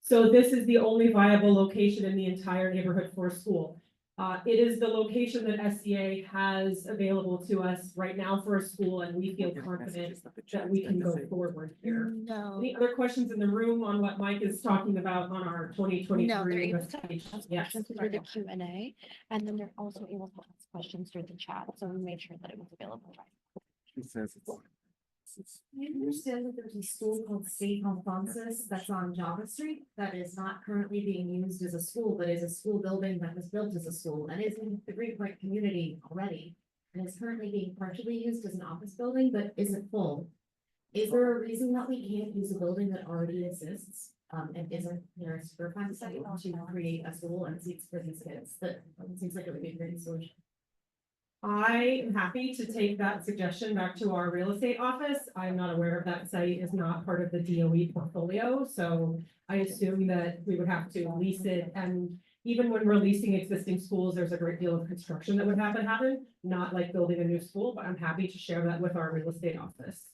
So this is the only viable location in the entire neighborhood for a school. It is the location that SCA has available to us right now for a school, and we feel confident that we can go forward here. No. Any other questions in the room on what Mike is talking about on our twenty No, they're twenty-three able to investigation? ask Yes. questions through the Q and A, and then they're also able to ask questions through the chat, so we made sure that it was available. She says it's. I understand that there's a school called St. Alphonsus that's on Java Street that is not currently being used as a school, but is a school building that was built as a school and is in the Green Point community already. And is currently being partially used as an office building, but isn't full. Is there a reason that we can't use a building that already exists? And isn't there a superfund site to create a school and seats for these kids? That seems like it would be a great solution. I am happy to take that suggestion back to our real estate office. I'm not aware of that site is not part of the DOE portfolio, so I assume that we would have to lease it. And even when we're leasing existing schools, there's a great deal of construction that would have to happen, not like building a new school, but I'm happy to share that with our real estate office.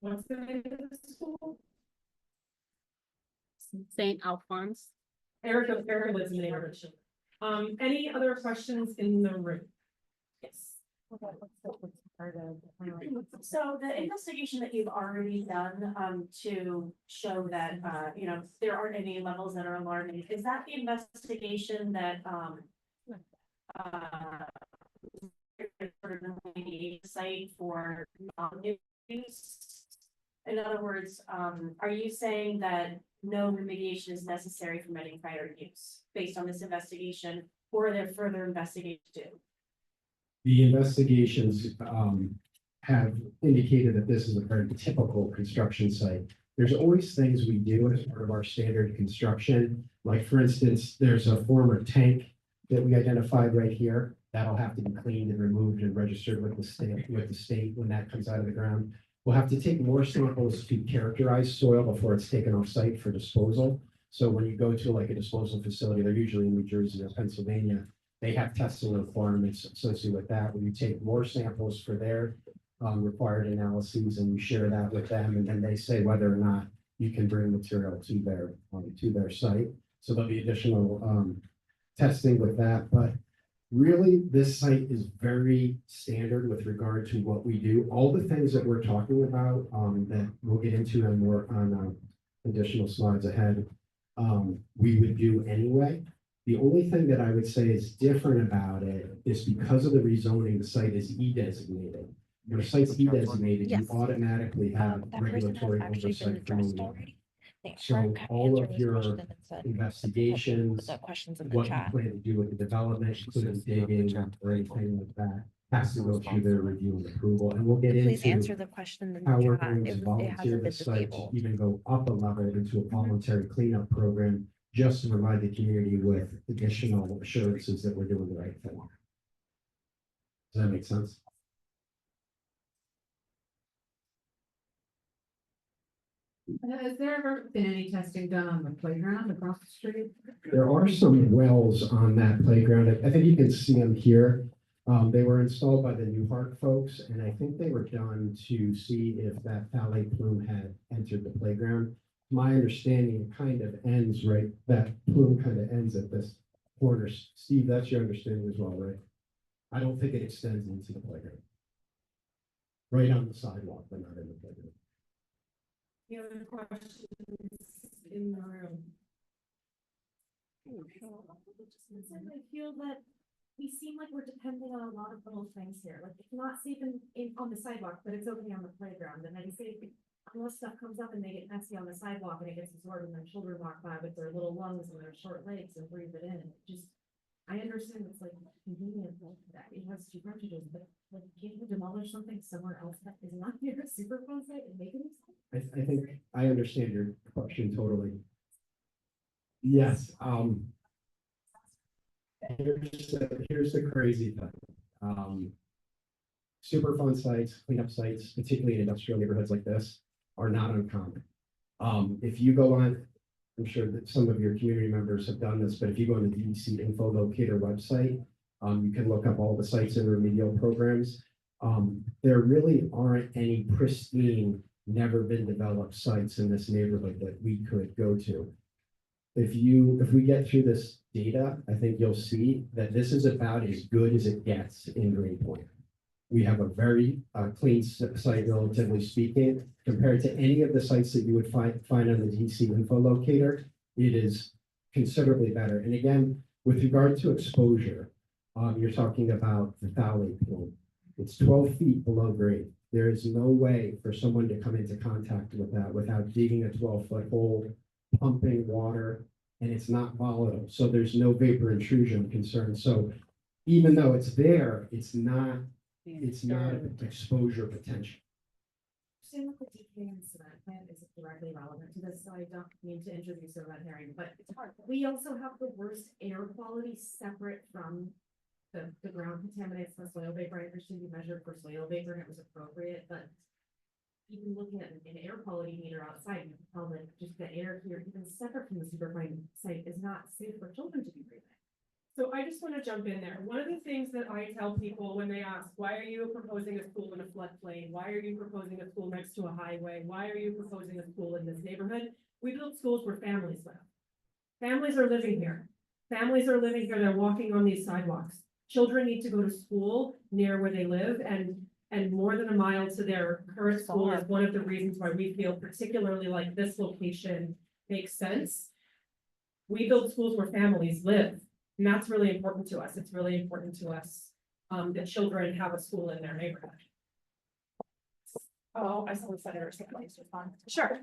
What's the name of the school? St. Alphonse. Erica lives in the neighborhood. Any other questions in the room? Yes. So the investigation that you've already done, to show that, there aren't any levels that are alarming, is that the investigation that, sort of the site for non-use? In other words, are you saying that no remediation is necessary for any prior use based on this investigation, or are there further investigations to do? The investigations have indicated that this is a very typical construction site. There's always things we do as part of our standard construction. Like for instance, there's a former tank that we identified right here. That'll have to be cleaned and removed and registered with the state when that comes out of the ground. We'll have to take more samples to characterize soil before it's taken off site for disposal. So when you go to like a disposal facility, they're usually in New Jersey or Pennsylvania, they have testing requirements associated with that, where you take more samples for their required analyses and you share that with them, and then they say whether or not you can bring material to their site. So there'll be additional testing with that, but really, this site is very standard with regard to what we do. All the things that we're talking about, that we'll get into and more on additional slides ahead, we would do anyway. The only thing that I would say is different about it is because of the rezoning, the site is E-designated. When a site's E-designated, you Yes. automatically have That person has regulatory actually been oversight from addressed the already. They So weren't all of answering these your questions and said, investigations, the questions in the what you chat. plan to do with the development, including digging or anything like that, has to go through their review and approval, and we'll get Please into answer the question in how the we're chat. going to It hasn't volunteer the been site to disabled. even go up a level into a voluntary cleanup program, just to provide the community with additional assurances that we're doing the right thing. Does that make sense? Has there ever been any testing done on the playground across the street? There are some wells on that playground. I think you can see them here. They were installed by the Newhart folks, and I think they were done to see if that phthalate plume had entered the playground. My understanding, it kind of ends right, that plume kind of ends at this corner. Steve, that's your understanding as well, right? I don't think it extends into the playground. Right on the sidewalk, but not in the playground. Any other questions in the room? I feel that we seem like we're depending on a lot of little things here, like it's not safe on the sidewalk, but it's okay on the playground, and then say, unless stuff comes up and they get messy on the sidewalk and it gets absorbed, and then children walk by with their little lungs and their short legs and breathe it in, I understand it's like convenient that it has two frontages, but like, can't you demolish something somewhere else that is not near a Superfund site and make it? I think I understand your question totally. Yes, here's the crazy thing. Superfund sites, cleanup sites, particularly in industrial neighborhoods like this, are not uncommon. If you go on, I'm sure that some of your community members have done this, but if you go on the DEC info locator website, you can look up all the sites and remedial programs. There really aren't any pristine, never been developed sites in this neighborhood that we could go to. if we get through this data, I think you'll see that this is about as good as it gets in Greenpoint. We have a very clean site, relatively speaking, compared to any of the sites that you would find on the DC info locator. It is considerably better. And again, with regard to exposure, you're talking about the Thowley Pool. It's 12 feet below grade. There is no way for someone to come into contact with that without digging a 12-foot hole, pumping water, and it's not volatile. So there's no vapor intrusion concern. So even though it's there, it's not exposure potential. Understand that the DK and cement plant isn't directly relevant to this, so I don't mean to introduce a red herring, but it's hard. We also have the worst air quality separate from the ground contaminants, the soil vapor. I understand you measured for soil vapor and it was appropriate, but even looking at an air quality meter outside, you can tell that just the air here, even separate from the superfine site, is not safe for children to be breathing. So I just want to jump in there. One of the things that I tell people when they ask, why are you proposing a school in a floodplain? Why are you proposing a school next to a highway? Why are you proposing a school in this neighborhood? We build schools where families live. Families are living here. Families are living here. They're walking on these sidewalks. Children need to go to school near where they live, and more than a mile to their current school is one of the reasons why we feel particularly like this location makes sense. We build schools where families live. And that's really important to us. It's really important to us that children have a school in their neighborhood. Oh, I saw the senator. Sure.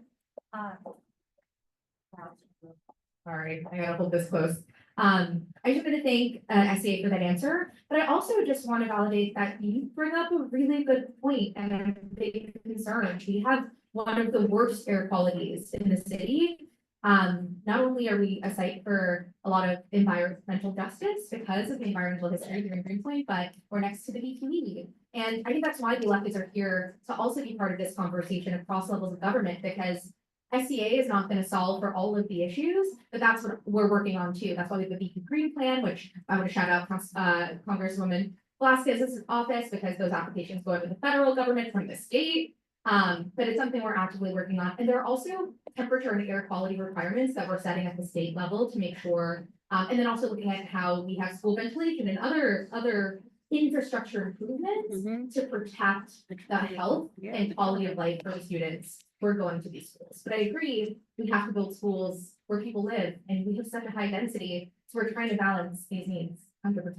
Sorry, I gotta hold this close. I just want to thank SCA for that answer, but I also just want to validate that you bring up a really good point and a big concern. We have one of the worst air qualities in the city. Not only are we a site for a lot of environmental justice because of the environmental history here in Greenpoint, but we're next to the BQE. And I think that's why the electeds are here to also be part of this conversation across levels of government, because SCA is not going to solve for all of the issues, but that's what we're working on too. That's why we have the BQ Green Plan, which I want to shout out Congresswoman Velasquez's office, because those applications go to the federal government from the state. But it's something we're actively working on. And there are also temperature and air quality requirements that we're setting at the state level to make sure, and then also looking at how we have school ventilation and other infrastructure improvements to protect the health and quality of life for the students who are going to these schools. But I agree, we have to build schools where people live, and we have such a high density, so we're trying to balance these needs 100%.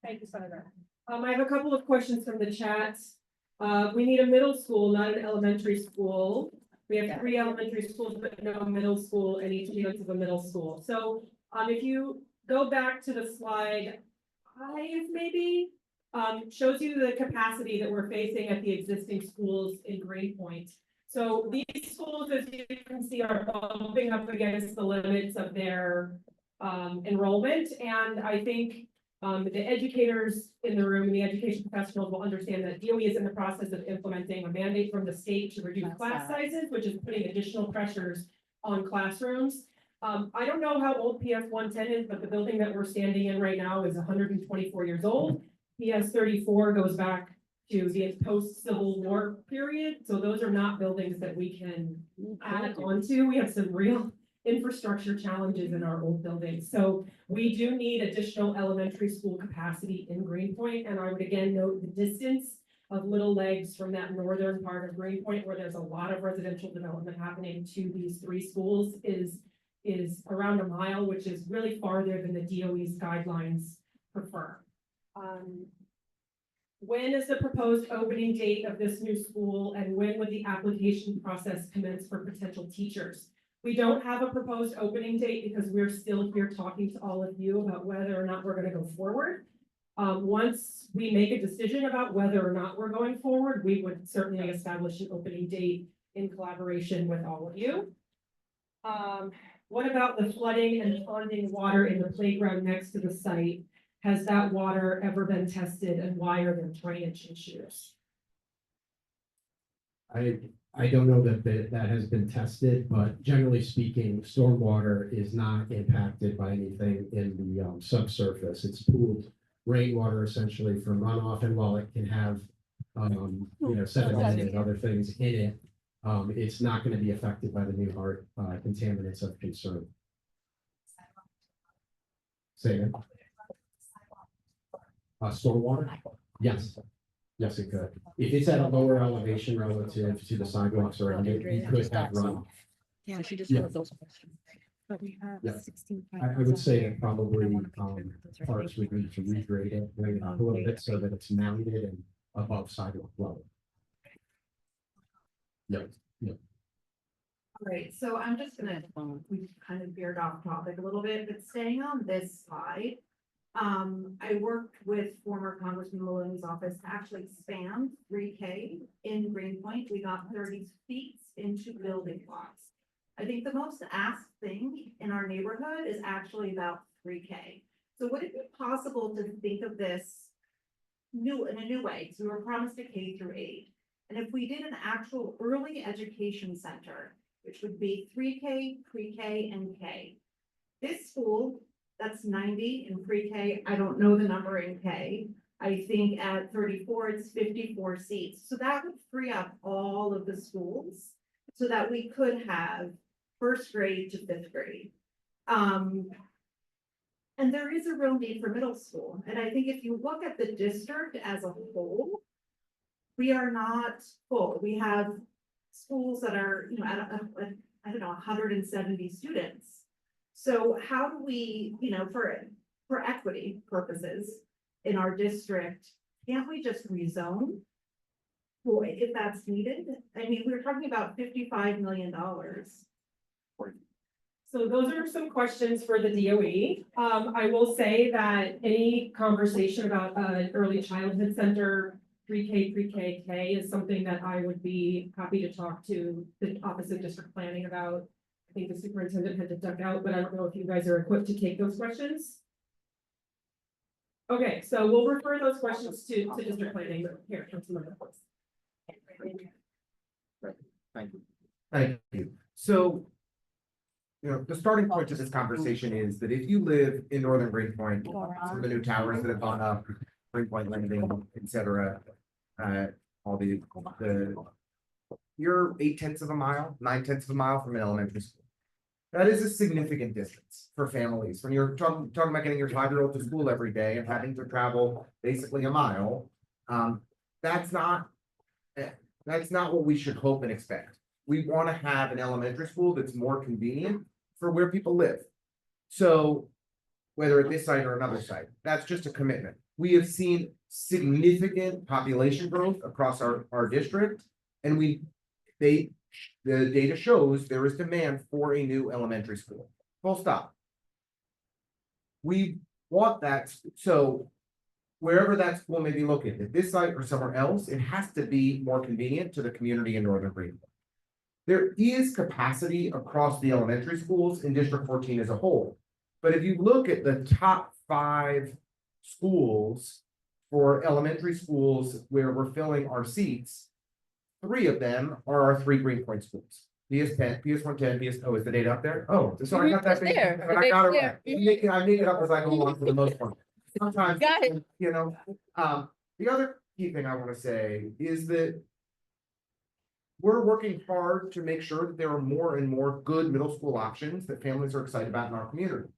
Thank you, Senator. I have a couple of questions from the chat. We need a middle school, not an elementary school. We have 3 elementary schools, but no middle school, and each unit is a middle school. So, if you go back to the slide 5, maybe, shows you the capacity that we're facing at the existing schools in Greenpoint. So these schools, as you can see, are bumping up against the limits of their enrollment. And I think the educators in the room and the education professionals will understand that DOE is in the process of implementing a mandate from the state to reduce class sizes, which is putting additional pressures on classrooms. I don't know how old PS 110 is, but the building that we're standing in right now is 124 years old. PS 34 goes back to the post-Civil War period. So those are not buildings that we can add on to. We have some real infrastructure challenges in our old buildings. So we do need additional elementary school capacity in Greenpoint. And I would again note the distance of Little Legs from that northern part of Greenpoint, where there's a lot of residential development happening, to these 3 schools is around a mile, which is really farther than the DOE's guidelines prefer. When is the proposed opening date of this new school, and when would the application process commence for potential teachers? We don't have a proposed opening date because we're still here talking to all of you about whether or not we're going to go forward. Once we make a decision about whether or not we're going forward, we would certainly establish an opening date in collaboration with all of you. What about the flooding and ponding water in the playground next to the site? Has that water ever been tested, and why are there drainage issues? I don't know that has been tested, but generally speaking, stormwater is not impacted by anything in the subsurface. It's pooled rainwater essentially from runoff, and while it can have sediment and other things in it, it's not going to be affected by the Newhart contaminants of concern. Say it. Stormwater? Yes. Yes, it could. If it's at a lower elevation relative to the sidewalks or anything, you could have run. Yeah, she just Yeah. wrote those questions. But we have Yeah. 16. I would say that probably, parks would need to regrade it, bring it up a little bit so that it's mounted and above sidewalk level. Yep, yep. All right, so I'm just gonna, we kind of veered off topic a little bit, but staying on this slide. I worked with former Congressman Maloney's office to actually expand 3K in Greenpoint. We got 30 feet into building blocks. I think the most asked thing in our neighborhood is actually about 3K. So would it be possible to think of this in a new way? So we were promised a K through 8. And if we did an actual early education center, which would be 3K, pre-K, and K. This school, that's 90 in pre-K. I don't know the number in K. I think at 34, it's 54 seats. So that would free up all of the schools so that we could have first grade to fifth grade. And there is a real need for middle school. And I think if you look at the district as a whole, we are not full. We have schools that are, at I don't know, 170 students. So how do we, for equity purposes in our district, can't we just rezone? Well, if that's needed, I mean, we're talking about $55 million. So those are some questions for the DOE. I will say that any conversation about an early childhood center, pre-K, pre-K is something that I would be happy to talk to the Office of District Planning about. I think the superintendent had to duck out, but I don't know if you guys are equipped to take those questions. Okay, so we'll refer those questions to district planning. Here, Councilmember Fox. Thank you. Thank you. So, the starting point to this conversation is that if you live in northern Greenpoint, some of the new towers that have gone up, Greenpoint Landing, et cetera, all you're 8/10 of a mile, 9/10 of a mile from an elementary school. That is a significant distance for families. When you're talking about getting your 5-year-old to school every day and having to travel basically a mile, that's not what we should hope and expect. We want to have an elementary school that's more convenient for where people live. So whether at this site or another site, that's just a commitment. We have seen significant population growth across our district, and the data shows there is demand for a new elementary school. Full stop. We want that, so wherever that school may be located, at this site or somewhere else, it has to be more convenient to the community in northern Greenpoint. There is capacity across the elementary schools in District 14 as a whole. But if you look at the top 5 schools for elementary schools where we're filling our seats, 3 of them are our 3 Greenpoint schools. PS10, PS110, PS, is the data up there? Oh, so I got that. It's there. But I got it right. I make it up as I go along for the most part. Sometimes, Got it. The other key thing I want to say is that we're working hard to make sure that there are more and more good middle school options that families are excited about in our community.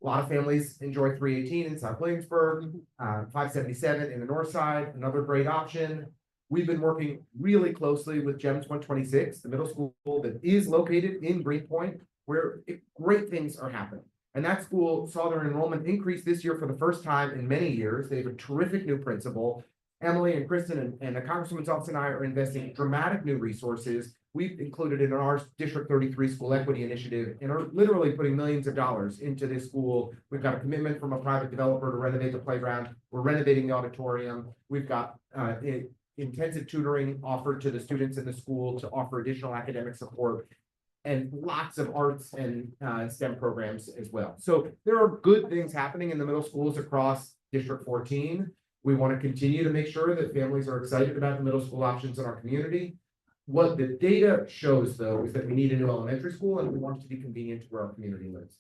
A lot of families enjoy 318 in South Williamsburg, 577 in the north side, another great option. We've been working really closely with GEMS 126, the middle school that is located in Greenpoint, where great things are happening. And that school saw their enrollment increase this year for the first time in many years. They have a terrific new principal. Emily and Kristen and the Congresswoman's office and I are investing dramatic new resources. We've included in our District 33 School Equity Initiative and are literally putting millions of dollars into this school. We've got a commitment from a private developer to renovate the playground. We're renovating the auditorium. We've got intensive tutoring offered to the students in the school to offer additional academic support, and lots of arts and STEM programs as well. So there are good things happening in the middle schools across District 14. We want to continue to make sure that families are excited about the middle school options in our community. What the data shows, though, is that we need a new elementary school and we want it to be convenient to where our community lives.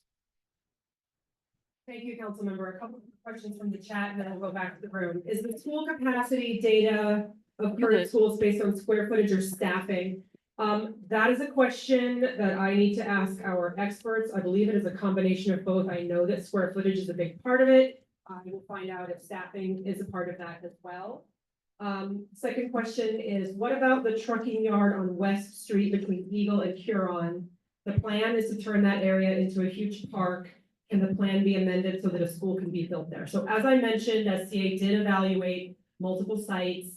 Thank you, Councilmember. A couple of questions from the chat, and then we'll go back to the room. Is the school capacity data of current schools based on square footage or staffing? That is a question that I need to ask our experts. I believe it is a combination of both. I know that square footage is a big part of it. I will find out if staffing is a part of that as well. Second question is, what about the trucking yard on West Street between Eagle and Huron? The plan is to turn that area into a huge park. Can the plan be amended so that a school can be built there? So as I mentioned, SCA did evaluate multiple sites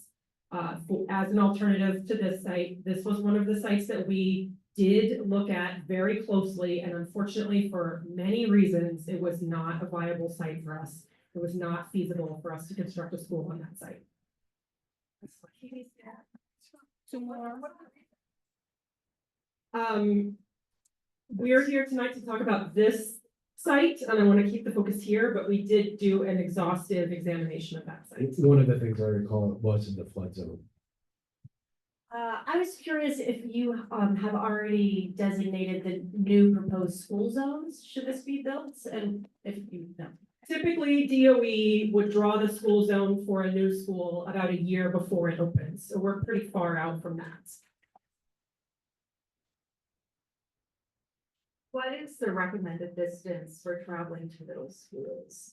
as an alternative to this site. This was one of the sites that we did look at very closely, and unfortunately, for many reasons, it was not a viable site for us. It was not feasible for us to construct a school on that site. Two more. We're here tonight to talk about this site, and I want to keep the focus here, but we did do an exhaustive examination of that site. One of the things I recall was in the flood zone. I was curious if you have already designated the new proposed school zones, should this be built, and if you know. Typically, DOE would draw the school zone for a new school about a year before it opens, so we're pretty far out from that. What is the recommended distance for traveling to middle schools?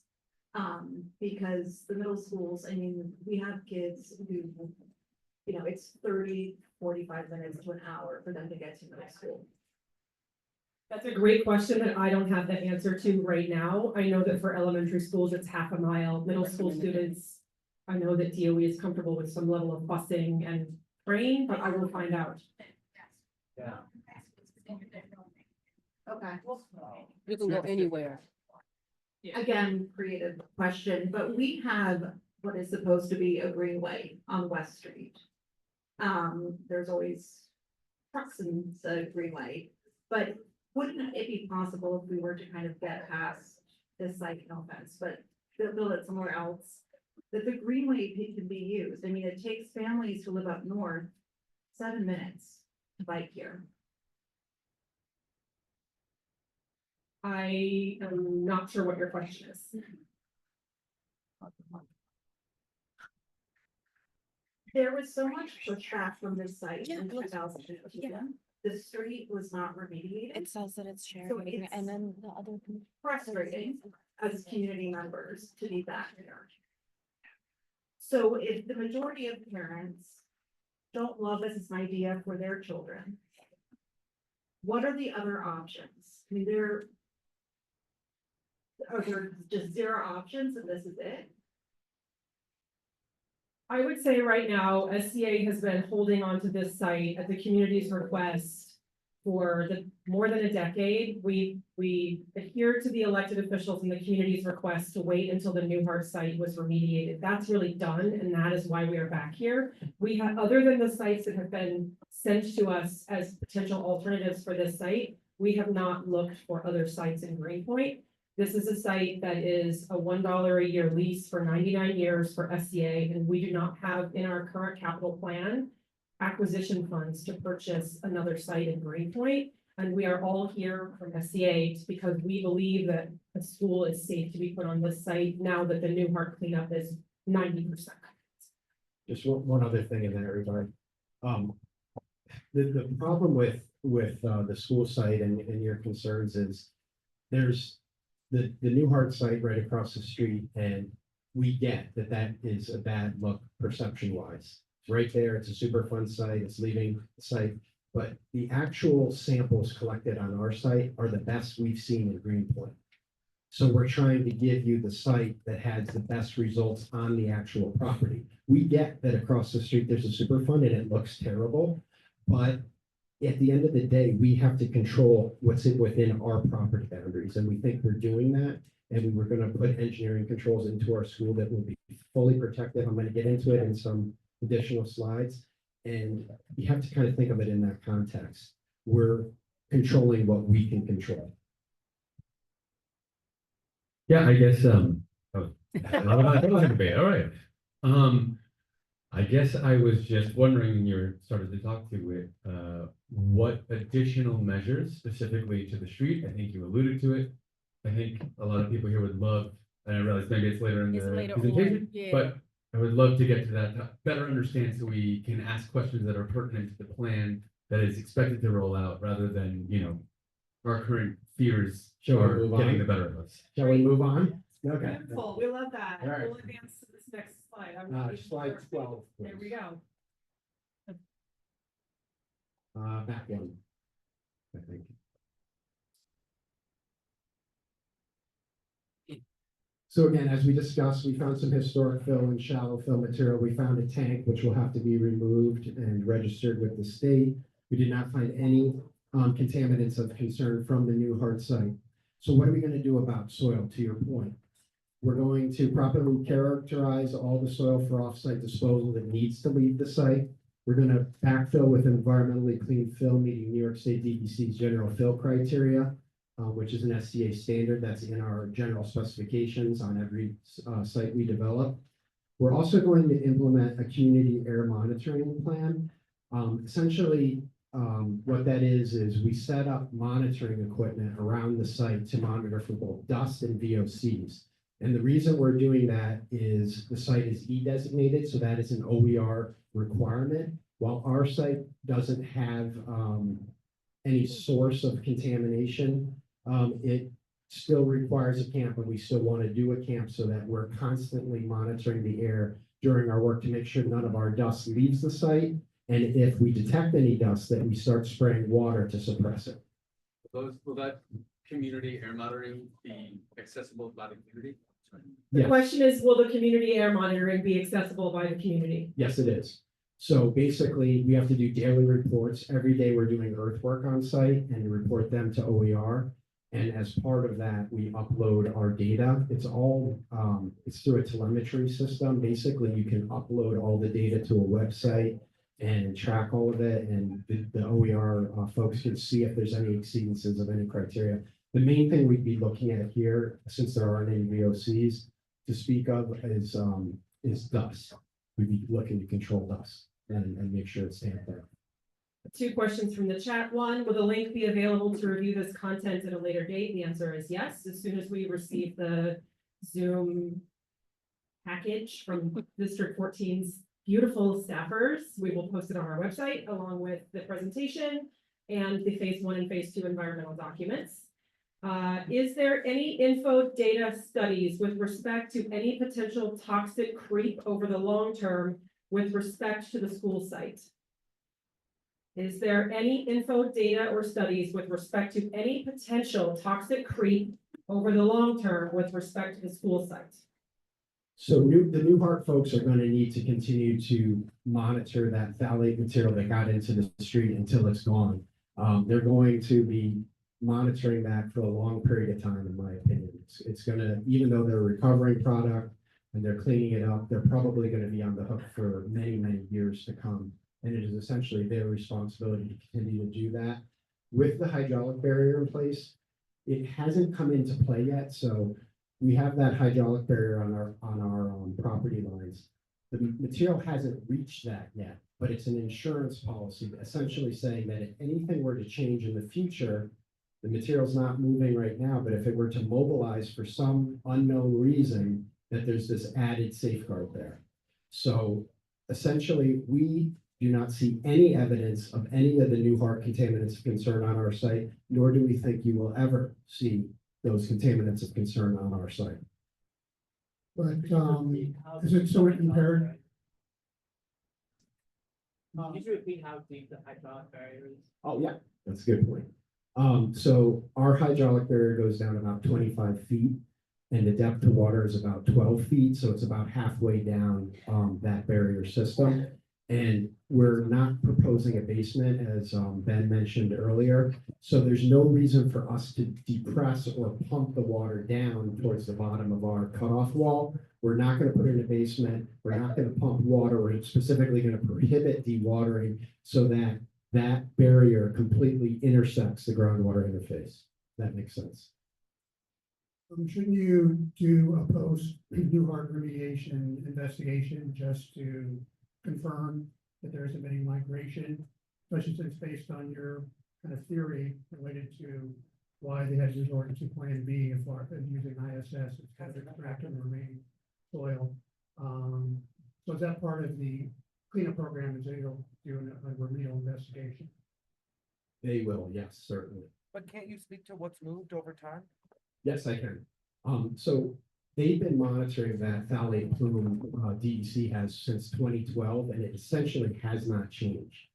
Because the middle schools, I mean, we have kids who, you know, it's 30, 45 minutes to an hour for them to get to middle school. That's a great question that I don't have the answer to right now. I know that for elementary schools, it's half a mile. Middle school students, I know that DOE is comfortable with some level of busing and train, but I will find out. Yeah. Okay. You can go anywhere. Again, creative question, but we have what is supposed to be a greenway on West Street. There's always trucks in the greenway, but wouldn't it be possible if we were to kind of get past this site, no offense, but build it somewhere else, that the greenway can be used? I mean, it takes families who live up north 7 minutes to bike here. I am not sure what your question is. There was so much pushback from this site Yeah, in it looks- 2015. yeah. The street was not remediated. It says that it's shared, So it's- and then the other. Frustrating as community members to be back there. So if the majority of parents don't love this as an idea for their children, what are the other options? I mean, are there just 0 options and this is it? I would say right now, SCA has been holding on to this site at the community's request for more than a decade. We adhered to the elected officials and the community's request to wait until the Newhart site was remediated. That's really done, and that is why we are back here. We have, other than the sites that have been sent to us as potential alternatives for this site, we have not looked for other sites in Greenpoint. This is a site that is a $1 a year lease for 99 years for SCA, and we do not have in our current capital plan acquisition funds to purchase another site in Greenpoint. And we are all here from SCA because we believe that a school is safe to be put on this site now that the Newhart cleanup is 90%. Just one other thing in that regard. The problem with the school site and your concerns is there's the Newhart site right across the street, and we get that is a bad look perception wise. It's right there, it's a super fun site, it's leaving the site, but the actual samples collected on our site are the best we've seen in Greenpoint. So we're trying to give you the site that has the best results on the actual property. We get that across the street, there's a super fun and it looks terrible, but at the end of the day, we have to control what's within our property boundaries, and we think we're doing that. And we were gonna put engineering controls into our school that will be fully protected. I'm gonna get into it in some additional slides. And you have to kind of think of it in that context. We're controlling what we can control. Yeah, I guess, oh, that was a debate, all right. I guess I was just wondering when you started to talk to it, what additional measures specifically to the street, I think you alluded to it. I think a lot of people here would love, and I realize maybe it's later in It's the later on, presentation, yeah. but I would love to get to that, to better understand so we can ask questions that are pertinent to the plan that is expected to roll out rather than, our current fears Shall we are move getting on? the better of us. Shall we move on? Okay. Beautiful, we love that. All right. We'll advance to this next slide. I'm Uh, ready slide for- 12, There we please. go. Back one. I think. So again, as we discussed, we found some historic fill and shallow fill material. We found a tank which will have to be removed and registered with the state. We did not find any contaminants of concern from the new hard site. So what are we going to do about soil, to your point? We're going to properly characterize all the soil for off-site disposal that needs to leave the site. We're going to backfill with environmentally clean fill, meeting New York State DEC's general fill criteria, which is an SCA standard that's in our general specifications on every site we develop. We're also going to implement a community air monitoring plan. Essentially, what that is we set up monitoring equipment around the site to monitor for both dust and VOCs. And the reason we're doing that is the site is E-designated, so that is an OER requirement. While our site doesn't have any source of contamination, it still requires a camp, and we still want to do a camp so that we're constantly monitoring the air during our work to make sure none of our dust leaves the site. And if we detect any dust, that we start spraying water to suppress it. Will that community air monitoring be accessible by the community? The Yes. question is, will the community air monitoring be accessible by the community? Yes, it is. So basically, we have to do daily reports. Every day we're doing earthwork on site and report them to OER. And as part of that, we upload our data. It's all, it's through a telemetry system. Basically, you can upload all the data to a website and track all of it. And the OER folks can see if there's any exceedances of any criteria. The main thing we'd be looking at here, since there aren't any VOCs to speak of, is dust. We'd be looking to control dust and make sure it's stamped there. 2 questions from the chat. One, will the link be available to review this content at a later date? The answer is yes. As soon as we receive the Zoom package from District 14's beautiful staffers, we will post it on our website along with the presentation and the phase 1 and phase 2 environmental documents. Is there any info data studies with respect to any potential toxic creep over the long term with respect to the school site? Is there any info data or studies with respect to any potential toxic creep over the long term with respect to the school site? So the Newhart folks are going to need to continue to monitor that phthalate material that got into the street until it's gone. They're going to be monitoring that for a long period of time, in my opinion. It's gonna, even though they're a recovering product and they're cleaning it up, they're probably gonna be on the hook for many, many years to come. And it is essentially their responsibility to continue to do that. With the hydraulic barrier in place, it hasn't come into play yet, so we have that hydraulic barrier on our property lines. The material hasn't reached that yet, but it's an insurance policy essentially saying that if anything were to change in the future, the material's not moving right now, but if it were to mobilize for some unknown reason, that there's this added safeguard there. So essentially, we do not see any evidence of any of the Newhart contaminants of concern on our site, nor do we think you will ever see those contaminants of concern on our site. But, is it so impaired? Could you repeat how deep the hydraulic barrier is? Oh, yeah, that's a good point. So our hydraulic barrier goes down about 25 feet and the depth of water is about 12 feet. So it's about halfway down, that barrier system. And we're not proposing a basement, as Ben mentioned earlier. So there's no reason for us to depress or pump the water down towards the bottom of our cutoff wall. We're not going to put in a basement. We're not going to pump water. We're specifically going to prohibit dewatering so that that barrier completely intersects the groundwater interface. That makes sense. Shouldn't you do a post Newhart remediation investigation just to confirm that there isn't any migration, especially since based on your kind of theory related to why they had resorted to Plan B as far as using ISS as kind of extract and remain soil. So is that part of the cleanup program is you'll do a remedial investigation? They will, yes, certainly. But can't you speak to what's moved over time? Yes, I can. So they've been monitoring that phthalate plume, DEC has since 2012, and it essentially has not changed.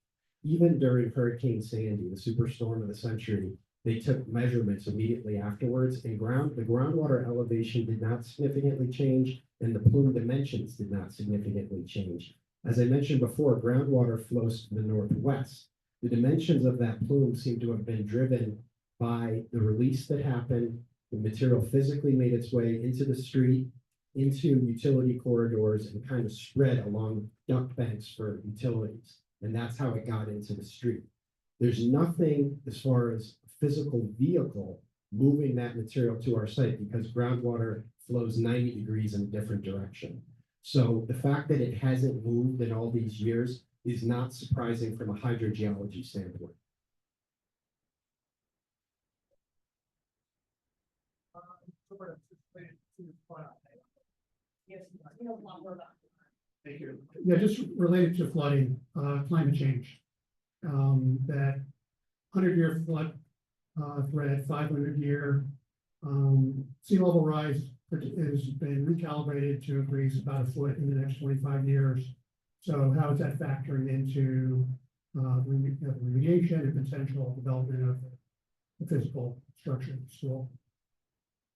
Even during Hurricane Sandy, the superstorm of the century, they took measurements immediately afterwards, and the groundwater elevation did not significantly change, and the plume dimensions did not significantly change. As I mentioned before, groundwater flows to the northwest. The dimensions of that plume seem to have been driven by the release that happened. The material physically made its way into the street, into utility corridors, and kind of spread along duct banks for utilities. And that's how it got into the street. There's nothing as far as physical vehicle moving that material to our site because groundwater flows 90 degrees in a different direction. So the fact that it hasn't moved in all these years is not surprising from a hydrogeology standpoint. Thank you. Yeah, just related to flooding, climate change. That 100-year flood threat, 500-year sea level rise has been recalibrated to increase about a foot in the next 25 years. So how is that factoring into remediation and potential development of the physical structure of the school?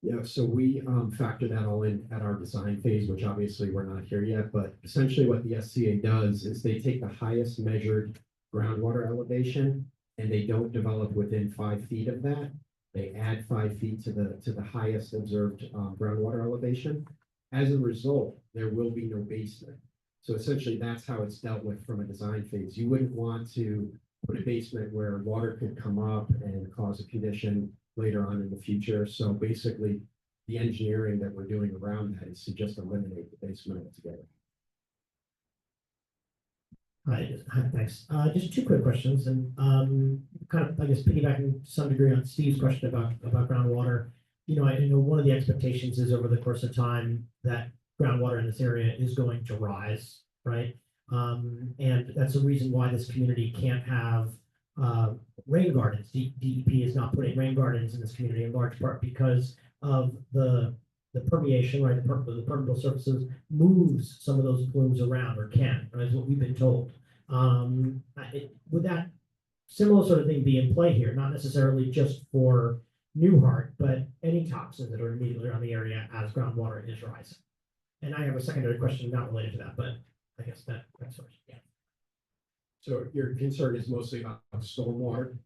Yeah, so we factor that all in at our design phase, which obviously we're not here yet, but essentially what the SCA does is they take the highest measured groundwater elevation and they don't develop within 5 feet of that. They add 5 feet to the highest observed groundwater elevation. As a result, there will be no basement. So essentially that's how it's dealt with from a design phase. You wouldn't want to put a basement where water could come up and cause a condition later on in the future. So basically, the engineering that we're doing around that is to just eliminate the basement altogether. Hi, thanks. Just 2 quick questions and kind of, I guess, piggybacking to some degree on Steve's question about groundwater. I know one of the expectations is over the course of time that groundwater in this area is going to rise, right? And that's the reason why this community can't have rain gardens. DEP is not putting rain gardens in this community in large part because of the permeation, right? The permeable surfaces moves some of those plumes around or can, right? Is what we've been told. Would that similar sort of thing be in play here? Not necessarily just for Newhart, but any toxins that are immediately around the area as groundwater is rising. And I have a secondary question not related to that, but I guess that's sort of, yeah. So your concern is mostly about stormwater?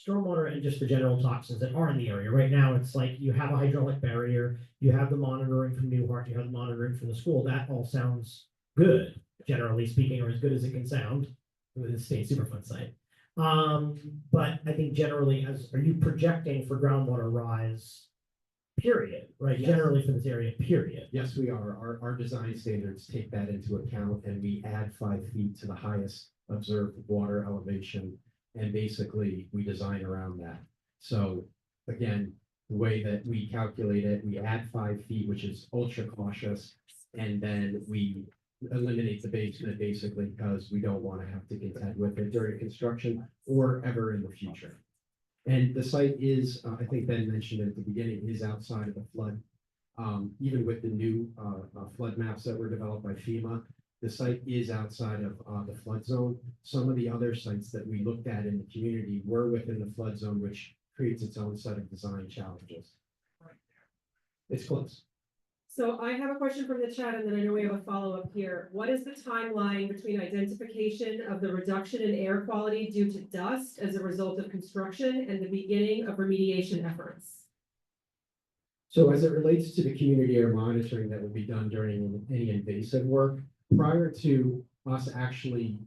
Stormwater and just the general toxins that are in the area. Right now, it's like you have a hydraulic barrier, you have the monitoring from Newhart, you have the monitoring from the school. That all sounds good, generally speaking, or as good as it can sound with the state Superfund site. But I think generally, are you projecting for groundwater rise? Period, right? Yes. Generally for this area, period. Yes, we are. Our design standards take that into account and we add 5 feet to the highest observed water elevation. And basically we design around that. So again, the way that we calculate it, we add 5 feet, which is ultra cautious. And then we eliminate the basement basically because we don't want to have to contend with it during construction or ever in the future. And the site is, I think Ben mentioned it at the beginning, is outside of the flood. Even with the new flood maps that were developed by FEMA, the site is outside of the flood zone. Some of the other sites that we looked at in the community were within the flood zone, which creates its own set of design challenges. It's close. So I have a question from the chat, and then I know we have a follow-up here. What is the timeline between identification of the reduction in air quality due to dust as a result of construction and the beginning of remediation efforts? So as it relates to the community air monitoring that will be done during any invasive work, prior to us actually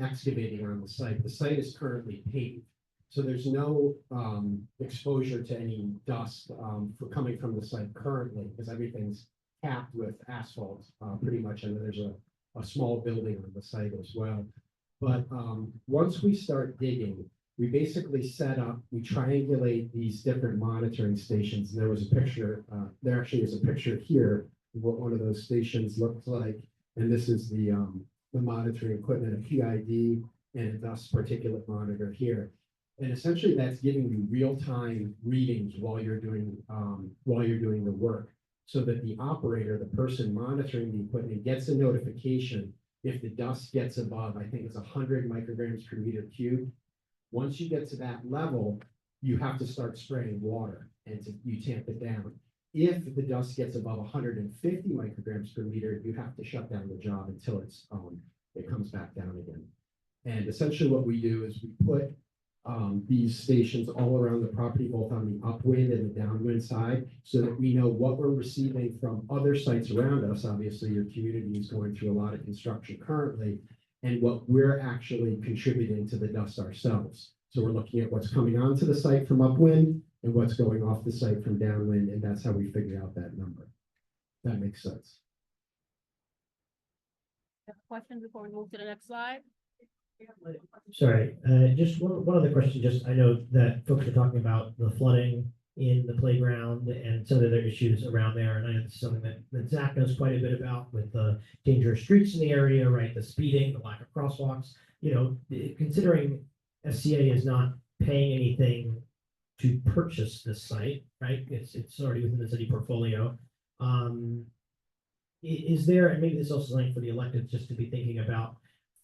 excavating on the site is currently paved. So there's no exposure to any dust coming from the site currently because everything's capped with asphalt pretty much. And there's a small building on the site as well. But once we start digging, we basically we triangulate these different monitoring stations. And there was a picture, there actually is a picture here of what one of those stations looks like. And this is the the monitoring equipment, a PID and a dust particulate monitor here. And essentially that's giving you real-time readings while you're doing the work. So that the operator, the person monitoring the equipment, gets a notification if the dust gets above, I think it's 100 micrograms per meter cubed. Once you get to that level, you have to start spraying water and you tamp it down. If the dust gets above 150 micrograms per meter, you have to shut down the job until it comes back down again. And essentially what we do is we put these stations all around the property, both on the upwind and the downwind side, so that we know what we're receiving from other sites around us. Obviously, your community is going through a lot of construction currently, and what we're actually contributing to the dust ourselves. So we're looking at what's coming onto the site from upwind and what's going off the site from downwind, and that's how we figure out that number. That makes sense. Have a question before we move to the next slide? Sorry, just one other question, just, I know that folks are talking about the flooding in the playground and some of the other issues around there, and I know this is something that Zach knows quite a bit about with the dangerous streets in the area, right, the speeding, the lack of crosswalks, you know, considering SCA is not paying anything to purchase this site, right, it's already within the city portfolio. Is there, and maybe this is also something for the elected just to be thinking about,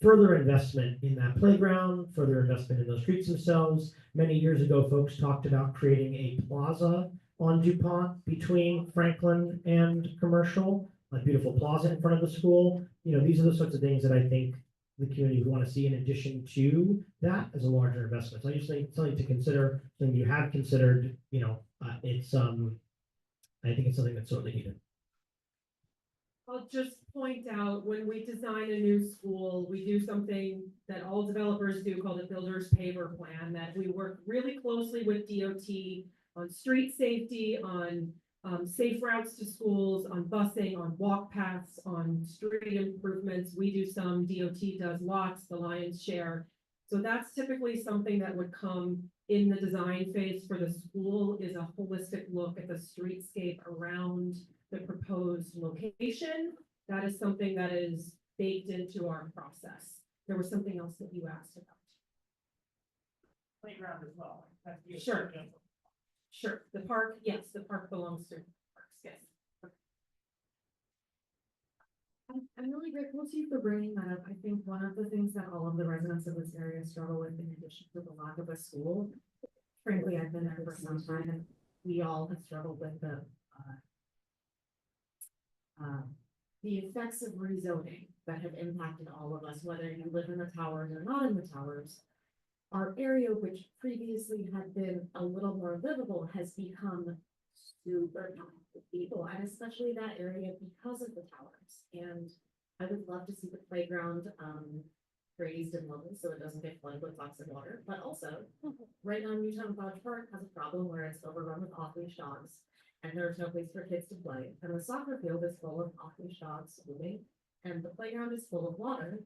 further investment in that playground, further investment in those streets themselves. Many years ago, folks talked about creating a plaza on DuPont between Franklin and Commercial, a beautiful plaza in front of the school. You know, these are the sorts of things that I think the community would want to see in addition to that as a larger investment. So I just think something to consider, something you have considered, you know, I think it's something that's certainly needed. I'll just point out, when we design a new school, we do something that all developers do called a builder's paver plan, that we work really closely with DOT on street safety, on safe routes to schools, on busing, on walk paths, on street improvements. We do some, DOT does lots, the lion's share. So that's typically something that would come in the design phase for the school, is a holistic look at the streetscape around the proposed location. That is something that is baked into our process. There was something else that you asked about. Playground as well. Sure. Sure, the park, yes, the park belongs to parks, yes. I'm really grateful to you for bringing that up. I think one of the things that all of the residents of this area struggle with, in addition to the lack of a school, frankly, I've been there for some time, and we all have struggled with the effects of rezoning that have impacted all of us, whether you live in the towers or not in the towers. Our area, which previously had been a little more livable, has become super tough for people, and especially that area because of the towers. And I would love to see the playground raised and leveled so it doesn't get flooded with toxic water. But also, right now, Newtown College Park has a problem where it's overrun with off-leash dogs, and there's no place for kids to play. And the soccer field is full of off-leash dogs swimming, and the playground is full of water.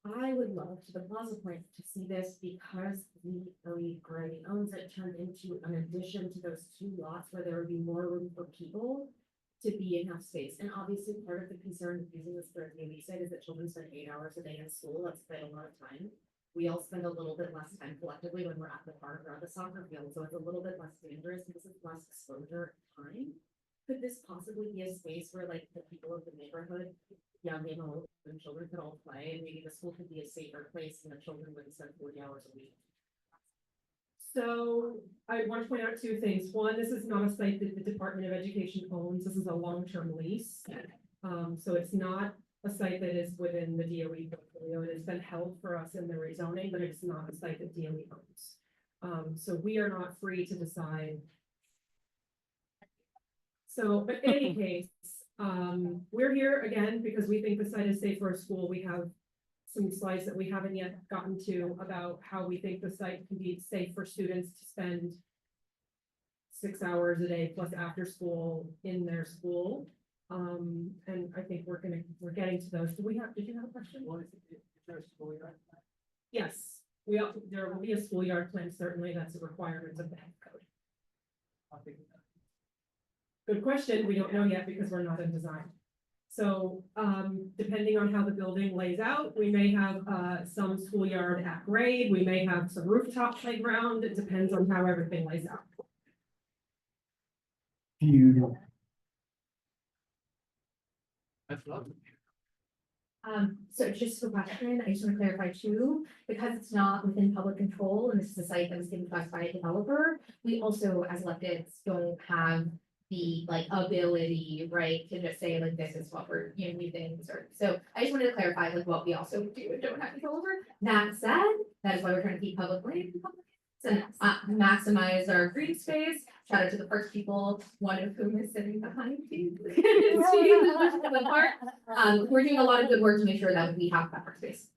I would love, to the Plaza Point, to see this, because the elite already owns it, turned into an addition to those two lots where there would be more room for people to be in enough space. And obviously, part of the concern of using this for a community site is that children spend 8 hours a day in school. That's quite a lot of time. We all spend a little bit less time collectively when we're at the park or at the soccer field, so it's a little bit less dangerous because it's less exposure time. Could this possibly be a space where, like, the people of the neighborhood, young and old, and children could all play, and maybe the school could be a safer place and the children wouldn't spend 40 hours a week? So I want to point out two things. One, this is not a site that the Department of Education owns. This is a long-term lease. So it's not a site that is within the DOE portfolio. It has been held for us in the rezoning, but it's not a site that DOE owns. So we are not free to decide. So, but in any case, we're here again because we think the site is safe for a school. We have some slides that we haven't yet gotten to about how we think the site can be safe for students to spend 6 hours a day plus after school in their school. And I think we're getting to those. Did you have a question? Yes, there will be a schoolyard plan. Certainly, that's a requirement of the health code. Good question. We don't know yet because we're not in design. So, depending on how the building lays out, we may have, some schoolyard at grade, we may have some rooftop playground, it depends on how everything lays out. You, So just a question, I just want to clarify too, because it's not within public control and this is a site that was given to us by a developer. We also, as electeds, don't have the like ability, right, to just say like, this is what we're, you know, new things or, so I just wanted to clarify like what we also do and don't have control over. That said, that is why we're trying to keep public land in public hands and maximize our green space. Shout out to the first people, one of whom is sitting behind me. We're doing a lot of good work to make sure that we have buffer space.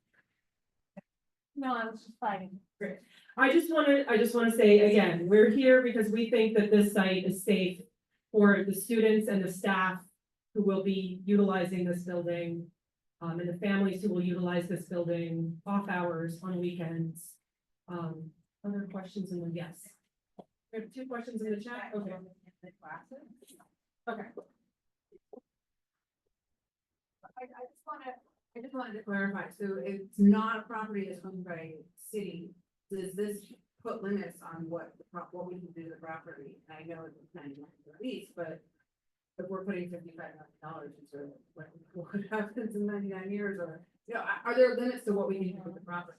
No, I was just fine. I just wanna say again, we're here because we think that this site is safe for the students and the staff who will be utilizing this building, and the families who will utilize this building off hours on weekends. Other questions in the, yes. We have 2 questions in the chat, okay. Okay. I just wanted to clarify, so it's not a property that's owned by city, does this put limits on what what we can do to the property? I know it's 99 lease, but if we're putting $55,000 into it, what happens in 99 years, or, you know, are there limits to what we can do with the property?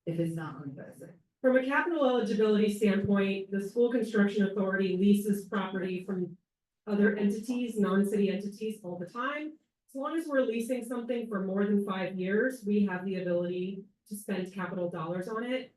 If it's not owned by the city? From a capital eligibility standpoint, the school construction authority leases property from other entities, non-city entities all the time. As long as we're leasing something for more than 5 years, we have the ability to spend capital dollars on it.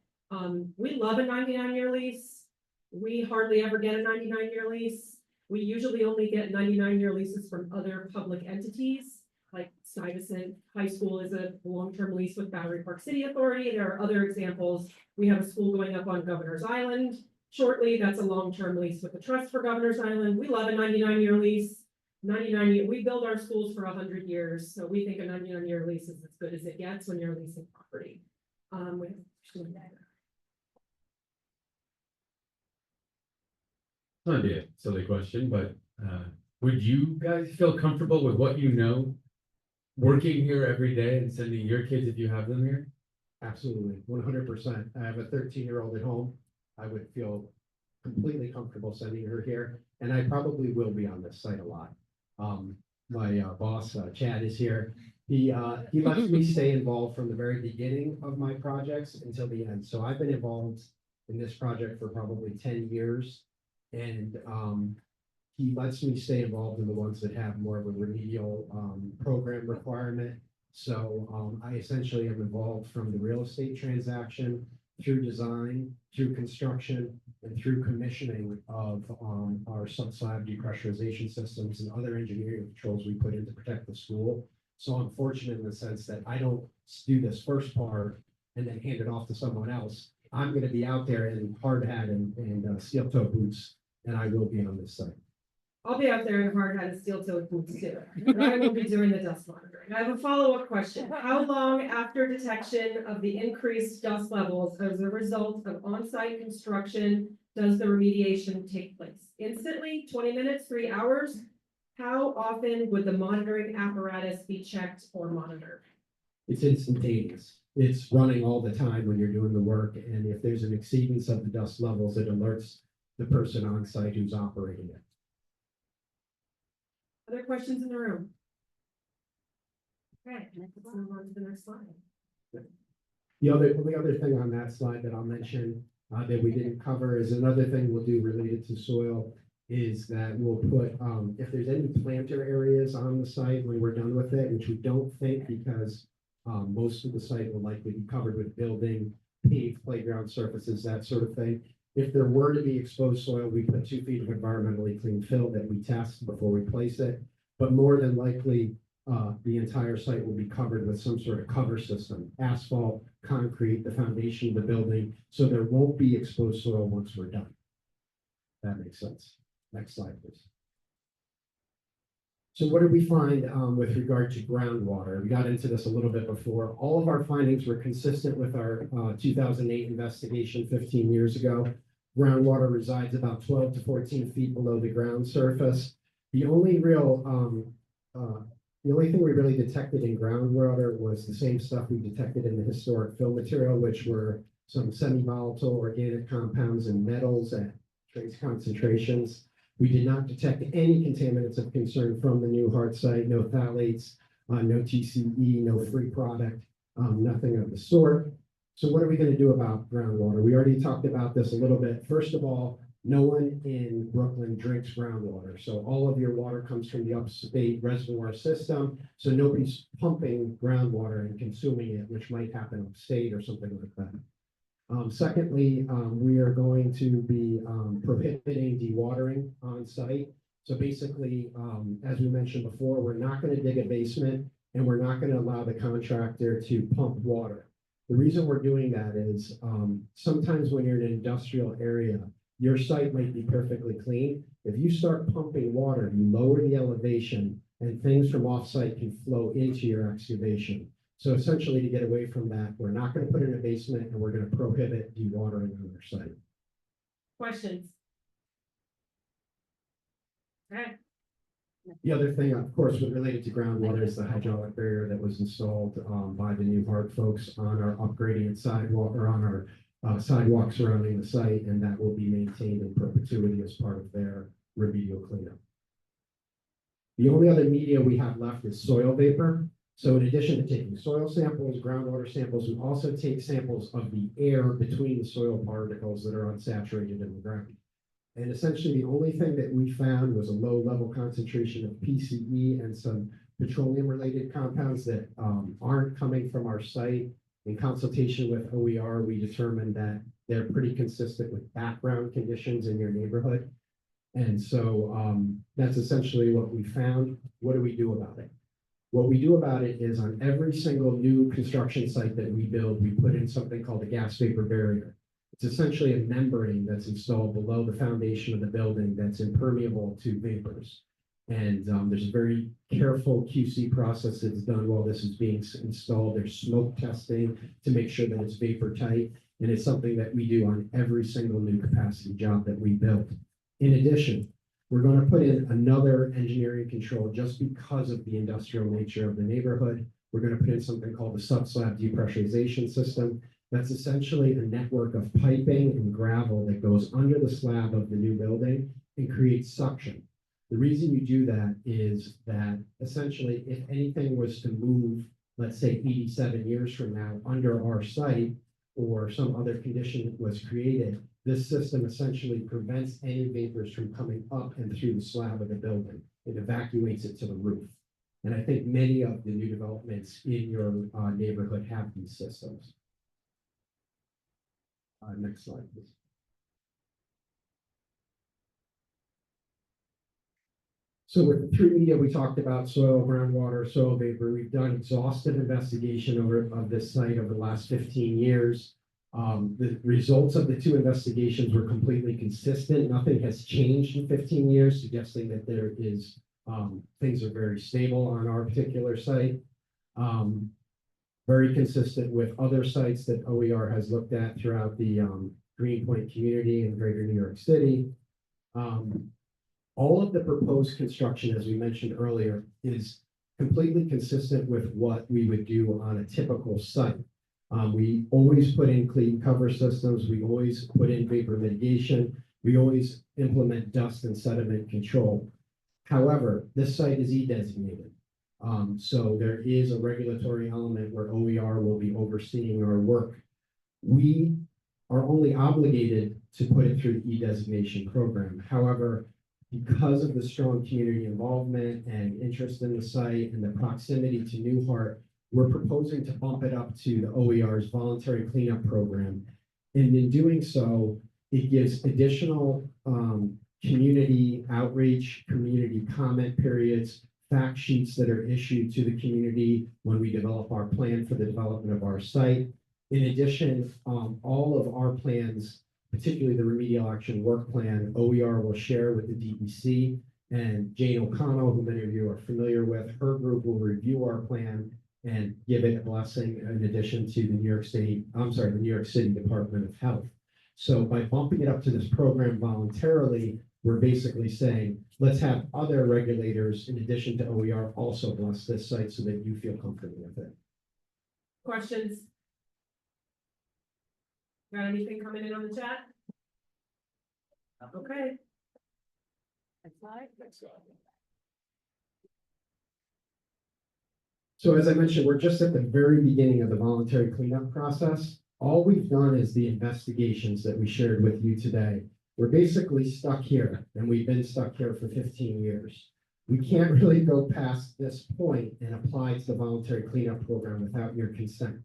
We love a 99-year lease. We hardly ever get a 99-year lease. We usually only get 99-year leases from other public entities, like Stuyvesant High School is a long-term lease with Boundary Park City Authority. There are other examples. We have a school going up on Governor's Island shortly. That's a long-term lease with the Trust for Governor's Island. We love a 99-year lease. 99-year, we build our schools for 100 years, so we think a 99-year lease is as good as it gets when you're leasing property. Might be a silly question, but would you guys feel comfortable with what you know? Working here every day and sending your kids if you have them here? absolutely, 100%. I have a 13-year-old at home. I would feel completely comfortable sending her here, and I probably will be on this site a lot. My boss, Chad, is here. He lets me stay involved from the very beginning of my projects until the end. So I've been involved in this project for probably 10 years. And he lets me stay involved in the ones that have more of a remedial program requirement. So I essentially am involved from the real estate transaction through design, through construction, and through commissioning of our sub-slab depressurization systems and other engineering controls we put in to protect the school. So I'm fortunate in the sense that I don't do this first part and then hand it off to someone else. I'm going to be out there in hard hat and steel toe boots, and I will be on this site. I'll be out there in hard hat and steel toed boots too, but I will be doing the dust monitoring. I have a follow-up question. How long after detection of the increased dust levels as a result of on-site construction does the remediation take place? Instantly, 20 minutes, 3 hours? How often would the monitoring apparatus be checked or monitored? It's instantaneous. It's running all the time when you're doing the work, and if there's an exceedance of the dust levels, it alerts the person on site who's operating it. Other questions in the room? Okay, let's move on to the next slide. The other thing on that slide that I'll mention that we didn't cover is another thing we'll do related to soil is that we'll put, if there's any planter areas on the site when we're done with it, which we don't think because most of the site will likely be covered with building, paved playground surfaces, that sort of thing. If there were to be exposed soil, we put 2 feet of environmentally clean fill that we test before we place it. But more than likely, the entire site will be covered with some sort of cover system, asphalt, concrete, the foundation of the building, so there won't be exposed soil once we're done. That makes sense. Next slide, please. So what did we find with regard to groundwater? We got into this a little bit before. All of our findings were consistent with our 2008 investigation 15 years ago. Groundwater resides about 12 to 14 feet below the ground surface. The only real The only thing we really detected in groundwater was the same stuff we detected in the historic fill material, which were some semi-volatile organic compounds and metals at trace concentrations. We did not detect any contaminants of concern from the new hard site, no phthalates, no TCE, no free product, nothing of the sort. So what are we going to do about groundwater? We already talked about this a little bit. First of all, no one in Brooklyn drinks groundwater. So all of your water comes from the upstate reservoir system. So nobody's pumping groundwater and consuming it, which might happen upstate or something like that. Secondly, we are going to be prohibiting dewatering on site. So basically, as we mentioned before, we're not going to dig a basement and we're not going to allow the contractor to pump water. The reason we're doing that is sometimes when you're in an industrial area, your site might be perfectly clean. If you start pumping water, you lower the elevation and things from offsite can flow into your excavation. So essentially to get away from that, we're not going to put in a basement and we're going to prohibit dewatering on our site. Questions? Okay. The other thing, of course, related to groundwater is the hydraulic barrier that was installed by the New Hart folks on our upgrading sidewalk or on our sidewalk surrounding the site, and that will be maintained in perpetuity as part of their remedial cleanup. The only other media we have left is soil vapor. So in addition to taking soil samples, groundwater samples, we also take samples of the air between the soil particles that are unsaturated in the ground. And essentially the only thing that we found was a low level concentration of PCE and some petroleum related compounds that aren't coming from our site. In consultation with OER, we determined that they're pretty consistent with background conditions in your neighborhood. And so that's essentially what we found. What do we do about it? What we do about it is on every single new construction site that we build, we put in something called a gas vapor barrier. It's essentially a membrane that's installed below the foundation of the building that's impermeable to vapors. And there's a very careful QC process that's done while this is being installed. There's smoke testing to make sure that it's vapor tight. And it's something that we do on every single new capacity job that we build. In addition, we're going to put in another engineering control just because of the industrial nature of the neighborhood. We're going to put in something called the subslab depressurization system. That's essentially a network of piping and gravel that goes under the slab of the new building and creates suction. The reason you do that is that essentially if anything was to move, let's say 87 years from now under our site or some other condition was created, this system essentially prevents any vapors from coming up and through the slab of the building. It evacuates it to the roof. And I think many of the new developments in your neighborhood have these systems. Next slide, please. So with the three media we talked about, soil, groundwater, soil vapor, we've done exhaustive investigation of this site over the last 15 years. The results of the two investigations were completely consistent. Nothing has changed in 15 years, suggesting that there is things are very stable on our particular site. Very consistent with other sites that OER has looked at throughout the Greenpoint community in greater New York City. All of the proposed construction, as we mentioned earlier, is completely consistent with what we would do on a typical site. We always put in clean cover systems. We always put in vapor mitigation. We always implement dust and sediment control. However, this site is E-designated. So there is a regulatory element where OER will be overseeing our work. We are only obligated to put it through the E-designation program. However, because of the strong community involvement and interest in the site and the proximity to New Hart, we're proposing to bump it up to the OER's voluntary cleanup program. And in doing so, it gives additional community outreach, community comment periods, fact sheets that are issued to the community when we develop our plan for the development of our site. In addition, all of our plans, particularly the remedial action work plan, OER will share with the DEC, and Jane O'Connell, who many of you are familiar with, her group will review our plan and give it a blessing in addition to the New York City Department of Health. So by bumping it up to this program voluntarily, we're basically saying, let's have other regulators in addition to OER also bless this site so that you feel comfortable with it. Questions? Got anything coming in on the chat? Okay. Next slide. So as I mentioned, we're just at the very beginning of the voluntary cleanup process. All we've done is the investigations that we shared with you today. We're basically stuck here, and we've been stuck here for 15 years. We can't really go past this point and apply to the voluntary cleanup program without your consent.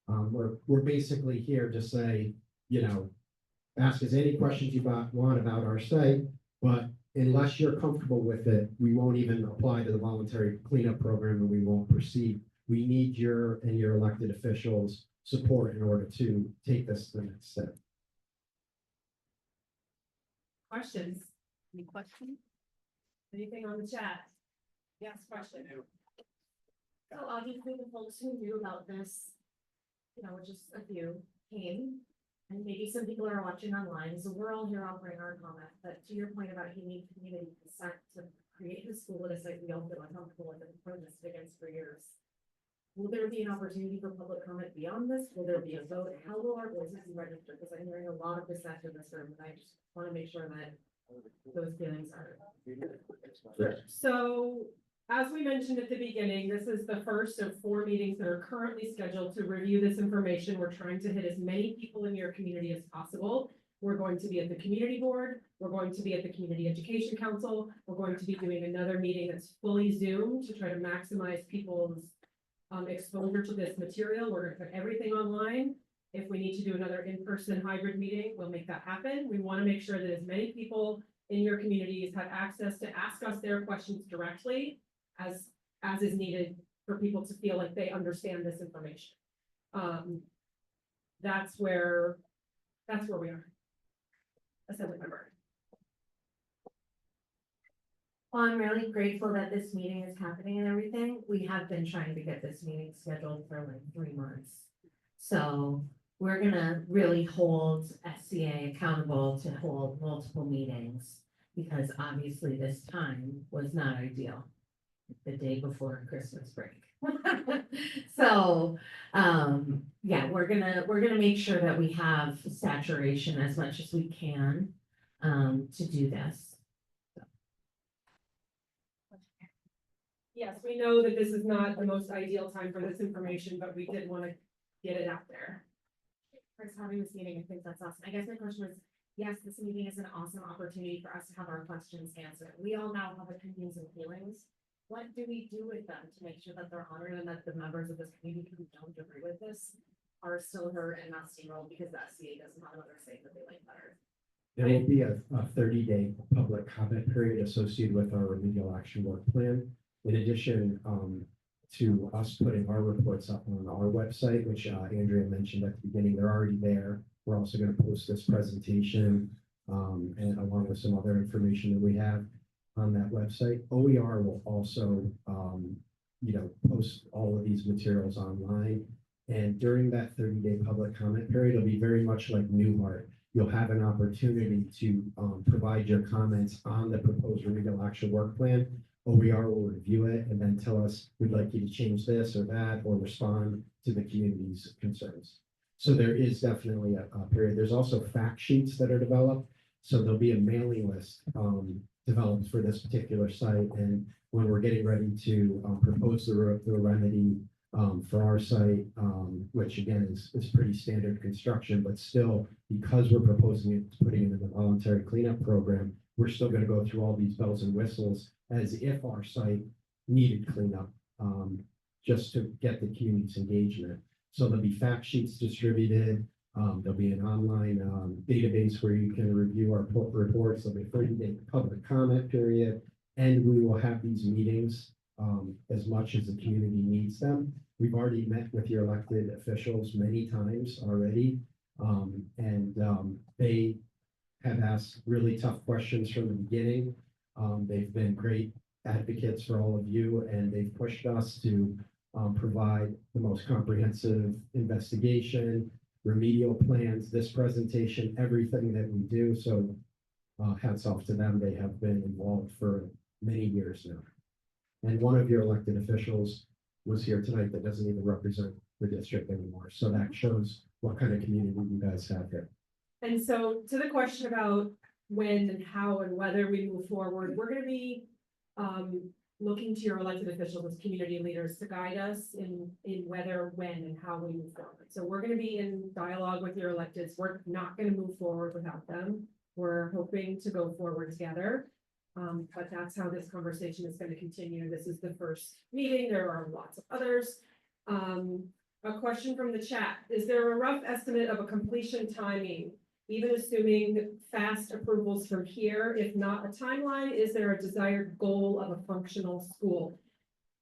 We're basically here to say, you know, ask us any questions you want about our site, but unless you're comfortable with it, we won't even apply to the voluntary cleanup program and we won't proceed. We need your and your elected officials' support in order to take this to the next step. Questions? Any questions? Anything on the chat? Yes, question. So obviously the folks who knew about this, you know, just a few came. And maybe some people are watching online, so we're all here offering our comment, but to your point about you need community consent to create the school at a site we all feel uncomfortable with and protest against for years. Will there be an opportunity for public comment beyond this? Will there be a vote? How will our voices be registered? Because I'm hearing a lot of dissent in this room, and I just want to make sure that those feelings are. So, as we mentioned at the beginning, this is the first of 4 meetings that are currently scheduled to review this information. We're trying to hit as many people in your community as possible. We're going to be at the community board. We're going to be at the community education council. We're going to be doing another meeting that's fully Zoom to try to maximize people's exposure to this material. We're going to put everything online. If we need to do another in-person hybrid meeting, we'll make that happen. We want to make sure that as many people in your communities have access to ask us their questions directly as is needed for people to feel like they understand this information. That's where we are. Assembly member. Well, I'm really grateful that this meeting is happening and everything. We have been trying to get this meeting scheduled for like 3 months. So we're gonna really hold SCA accountable to hold multiple meetings because obviously this time was not ideal. The day before Christmas break. So, yeah, we're gonna make sure that we have saturation as much as we can, to do this. Yes, we know that this is not the most ideal time for this information, but we did want to get it out there. For having this meeting, I think that's awesome. I guess my question was, yes, this meeting is an awesome opportunity for us to have our questions answered. We all now have opinions and feelings. What do we do with them to make sure that they're honored and that the members of this community who don't agree with this are still heard and not steamrolled because the SCA doesn't have another say that they like better? There will be a 30-day public comment period associated with our remedial action work plan. In addition, to us putting our reports up on our website, which Andrea mentioned at the beginning, they're already there. We're also going to post this presentation and along with some other information that we have on that website. OER will also, post all of these materials online. And during that 30-day public comment period, it'll be very much like Newhart. You'll have an opportunity to provide your comments on the proposed remedial action work plan. OER will review it and then tell us, we'd like you to change this or that, or respond to the community's concerns. So there is definitely a period. There's also fact sheets that are developed. So there'll be a mailing list developed for this particular site. And when we're getting ready to propose the remedy for our site, which again is pretty standard construction, but still, because we're proposing it, putting it in the voluntary cleanup program, we're still going to go through all these bells and whistles as if our site needed cleanup, just to get the community's engagement. So there'll be fact sheets distributed. There'll be an online database where you can review our reports. There'll be a 30-day public comment period, and we will have these meetings as much as the community needs them. We've already met with your elected officials many times already, and they have asked really tough questions from the beginning. They've been great advocates for all of you, and they've pushed us to provide the most comprehensive investigation, remedial plans, this presentation, everything that we do. So hats off to them. They have been involved for many years now. And one of your elected officials was here tonight that doesn't even represent the district anymore. So that shows what kind of community you guys have here. And so to the question about when and how and whether we move forward, we're gonna be looking to your elected officials as community leaders to guide us in whether, when, and how we move forward. So we're gonna be in dialogue with your electeds. We're not gonna move forward without them. We're hoping to go forward together. But that's how this conversation is gonna continue. This is the first meeting. There are lots of others. A question from the chat. Is there a rough estimate of a completion timing? Even assuming fast approvals from here, if not a timeline, is there a desired goal of a functional school?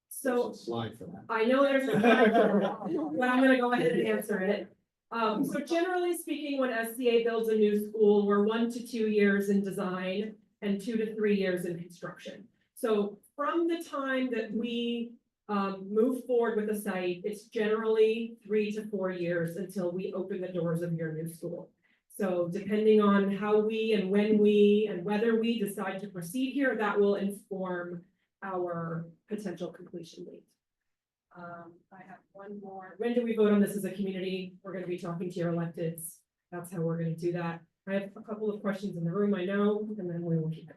So Slide for that. I know there's a slide for that, but I'm gonna go ahead and answer it. So generally speaking, when SCA builds a new school, we're 1 to 2 years in design and 2 to 3 years in construction. So from the time that we move forward with the site, it's generally 3 to 4 years until we open the doors of your new school. So depending on how we and when we and whether we decide to proceed here, that will inform our potential completion date. I have one more. When do we vote on this as a community? We're gonna be talking to your electeds. That's how we're gonna do that. I have a couple of questions in the room, I know, and then we will keep it.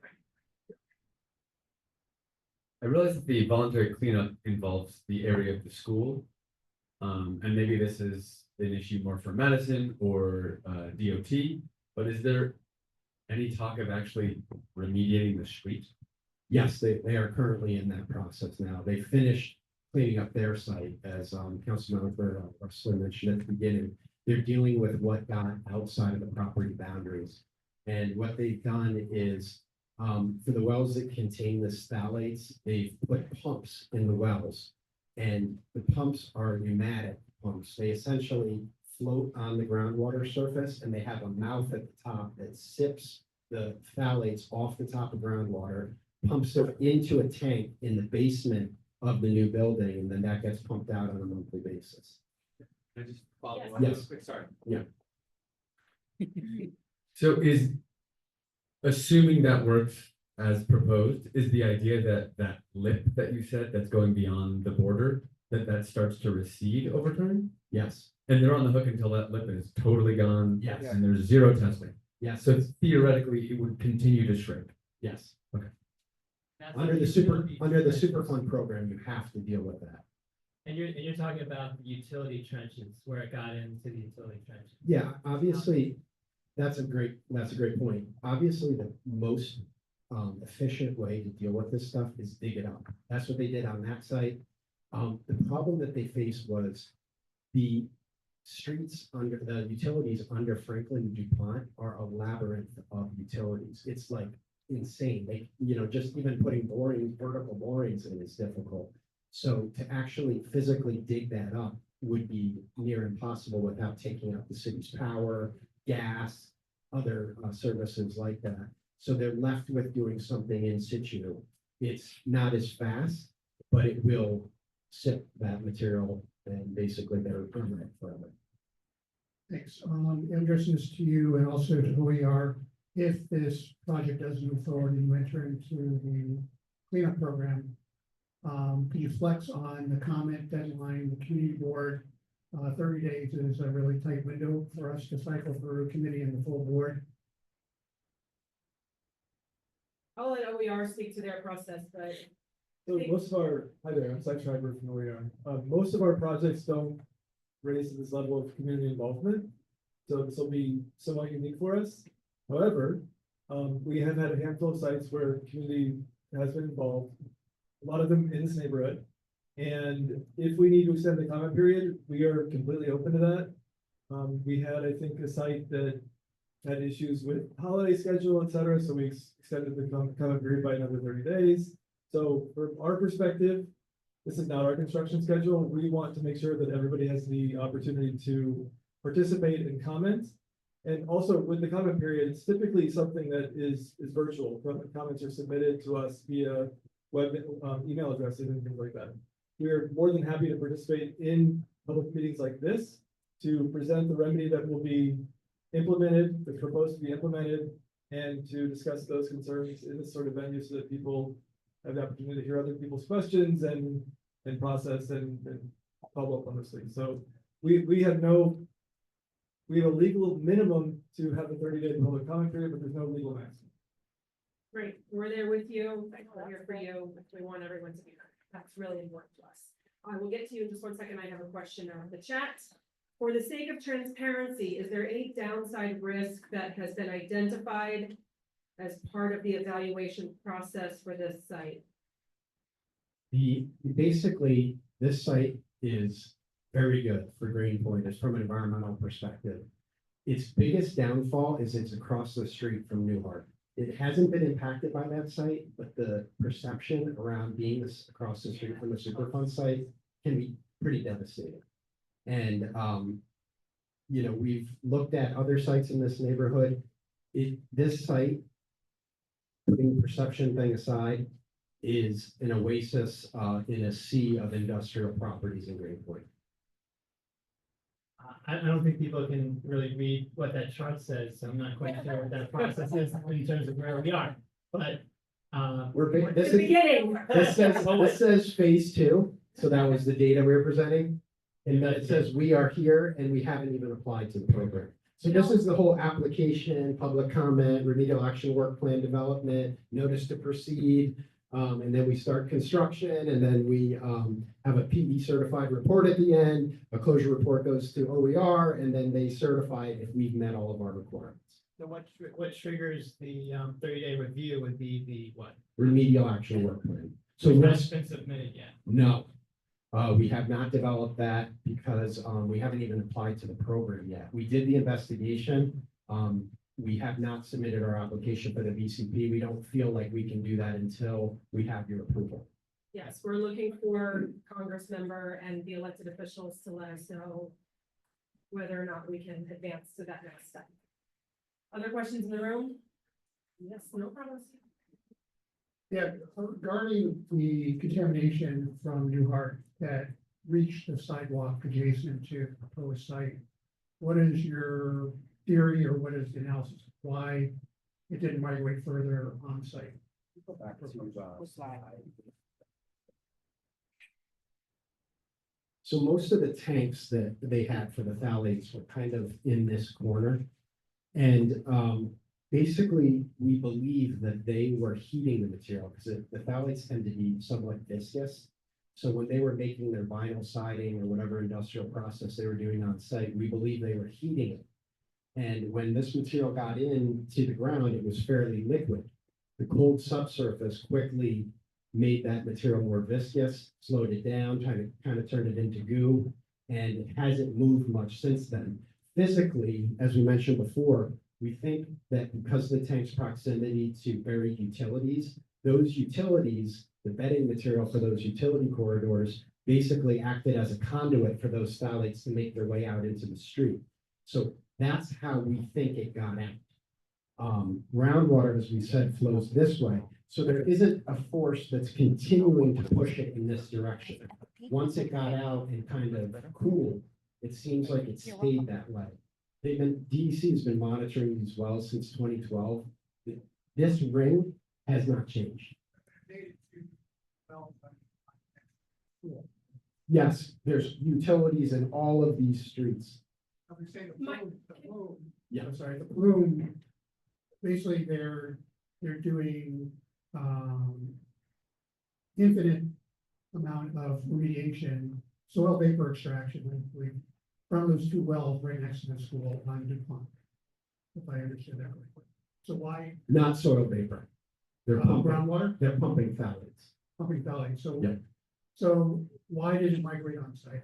I realize that the voluntary cleanup involves the area of the school. And maybe this is an issue more for Madison or DOT, but is there any talk of actually remediating the street? Yes, they are currently in that process now. They finished cleaning up their site, as Councilmember Rustler mentioned at the beginning. They're dealing with what got outside of the property boundaries. And what they've done is, for the wells that contain the phthalates, they've put pumps in the wells. And the pumps are pneumatic pumps. They essentially float on the groundwater surface, and they have a mouth at the top that sips the phthalates off the top of groundwater, pumps it into a tank in the basement of the new building, and then that gets pumped out on a monthly basis. Can I just follow Yes. up? Yes. Quick, sorry. Yeah. So is, assuming that works as proposed, is the idea that that lip that you said that's going beyond the border, that starts to recede over time? Yes, And they're on the hook until that lip is totally gone? Yes. And there's zero testing? yes, So theoretically, it would continue to shrink? yes. That's Under what the utility trenches. Superfund program, you have to deal with that. And you're talking about the utility trenches, where it got into the utility trenches. Yeah, obviously, that's a great point. Obviously, the most efficient way to deal with this stuff is dig it up. That's what they did on that site. The problem that they faced was the streets under the utilities under Franklin DuPont are a labyrinth of utilities. It's like insane. They, just even putting vertical borings in is difficult. So to actually physically dig that up would be near impossible without taking out the city's power, gas, other services like that. So they're left with doing something in situ. It's not as fast, but it will sip that material and basically they're permanent forever. Thanks. I'm addressing this to you and also to OER. If this project does move forward and you enter into the cleanup program, could you flex on the comment deadline, the community board? 30 days is a really tight window for us to cycle through committee and the full board. I'll let OER speak to their process, but So most of our, hi there, I'm Cy Schreiber from OER. Most of our projects don't raise this level of community involvement. So this will be somewhat unique for us. However, we have had a handful of sites where community has been involved, a lot of them in this neighborhood. And if we need to extend the comment period, we are completely open to that. We had, I think, a site that had issues with holiday schedule, et cetera, so we extended the comment period by another 30 days. So from our perspective, this is not our construction schedule. We want to make sure that everybody has the opportunity to participate and comment. And also with the comment period, it's typically something that is virtual. Comments are submitted to us via web email addresses and things like that. We are more than happy to participate in public meetings like this to present the remedy that will be implemented, that's proposed to be implemented, and to discuss those concerns in this sort of venue so that people have the opportunity to hear other people's questions and process and follow up on those things. So we have a legal minimum to have a 30-day public comment period, but there's no legal maximum. Great, we're there with you, we're here for you, we want everyone to be heard, that's really important to us. I will get to you in just 1 second, I have a question on the chat. For the sake of transparency, is there any downside risk that has been identified as part of the evaluation process for this site? Basically, this site is very good for Greenpoint, as from an environmental perspective. Its biggest downfall is it's across the street from Newhart. It hasn't been impacted by that site, but the perception around being across the street from the Superfund site can be pretty devastating. And, we've looked at other sites in this neighborhood. This site, putting the perception thing aside, is an oasis in a sea of industrial properties in Greenpoint. I don't think people can really read what that chart says, so I'm not quite sure what that process is in terms of where we are, but. This says phase 2, so that was the data we were presenting. And then it says we are here and we haven't even applied to the program. So this is the whole application, public comment, remedial action work plan development, notice to proceed. And then we start construction, and then we have a PE certified report at the end. A closure report goes to OER, and then they certify if we've met all of our requirements. So what triggers the 30-day review would be the what? Remedial action work plan. So So that's been submitted yet? no, we have not developed that because we haven't even applied to the program yet. We did the investigation. We have not submitted our application for the VCP. We don't feel like we can do that until we have your approval. Yes, we're looking for Congress member and the elected officials to let us know whether or not we can advance to that next step. Other questions in the room? Yes, no problems. Yeah, regarding the contamination from Newhart that reached the sidewalk adjacent to the proposed site, what is your theory or what is the analysis of why it didn't migrate further on site? Go back to slide. So most of the tanks that they had for the phthalates were kind of in this corner. And basically, we believe that they were heating the material because the phthalates tend to be somewhat viscous. So when they were making their vinyl siding or whatever industrial process they were doing on site, we believe they were heating it. And when this material got into the ground, it was fairly liquid. The cold subsurface quickly made that material more viscous, slowed it down, kind of turned it into goo, and it hasn't moved much since then. Physically, as we mentioned before, we think that because of the tank's proximity to buried utilities, those utilities, the bedding material for those utility corridors, basically acted as a conduit for those phthalates to make their way out into the street. So that's how we think it got out. Groundwater, as we said, flows this way. So there isn't a force that's continuing to push it in this direction. Once it got out and kind of cooled, it seems like it stayed that way. DEC has been monitoring these wells since 2012. This ring has not changed. Yes, there's utilities in all of these streets. Yeah, I'm sorry, the plume, basically they're doing infinite amount of remediation, soil vapor extraction, from those 2 wells right next to the school on DuPont. If I understand that correctly. So why? Not soil vapor. They're pumping groundwater? They're pumping phthalates. Pumping phthalates, so. Yeah. So why did it migrate on site?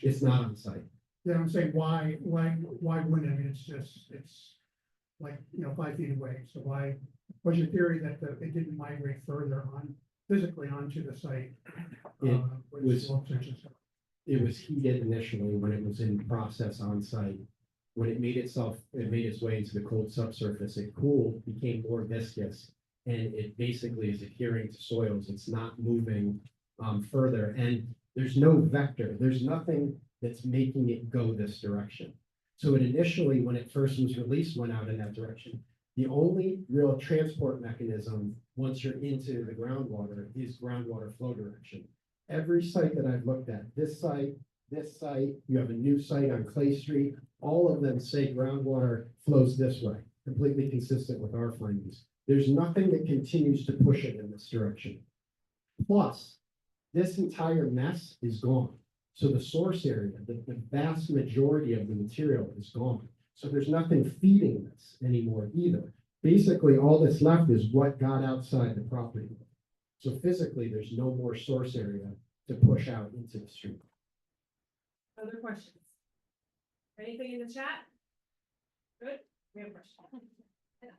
It's not on site. Yeah, I'm saying why wouldn't it? I mean, it's like, 5 feet away, so why, was your theory that it didn't migrate further physically onto the site? It was heated initially when it was in process on site. When it made its way into the cold subsurface, it cooled, became more viscous, and it basically is adhering to soils. It's not moving further, and there's no vector. There's nothing that's making it go this direction. So it initially, when it first was released, went out in that direction. The only real transport mechanism, once you're into the groundwater, is groundwater flow direction. Every site that I've looked at, this site, you have a new site on Clay Street, all of them say groundwater flows this way, completely consistent with our findings. There's nothing that continues to push it in this direction. Plus, this entire mess is gone. So the source area, the vast majority of the material is gone. So there's nothing feeding this anymore either. Basically, all that's left is what got outside the property. So physically, there's no more source area to push out into the street. Other questions? Anything in the chat? Good, we have a question.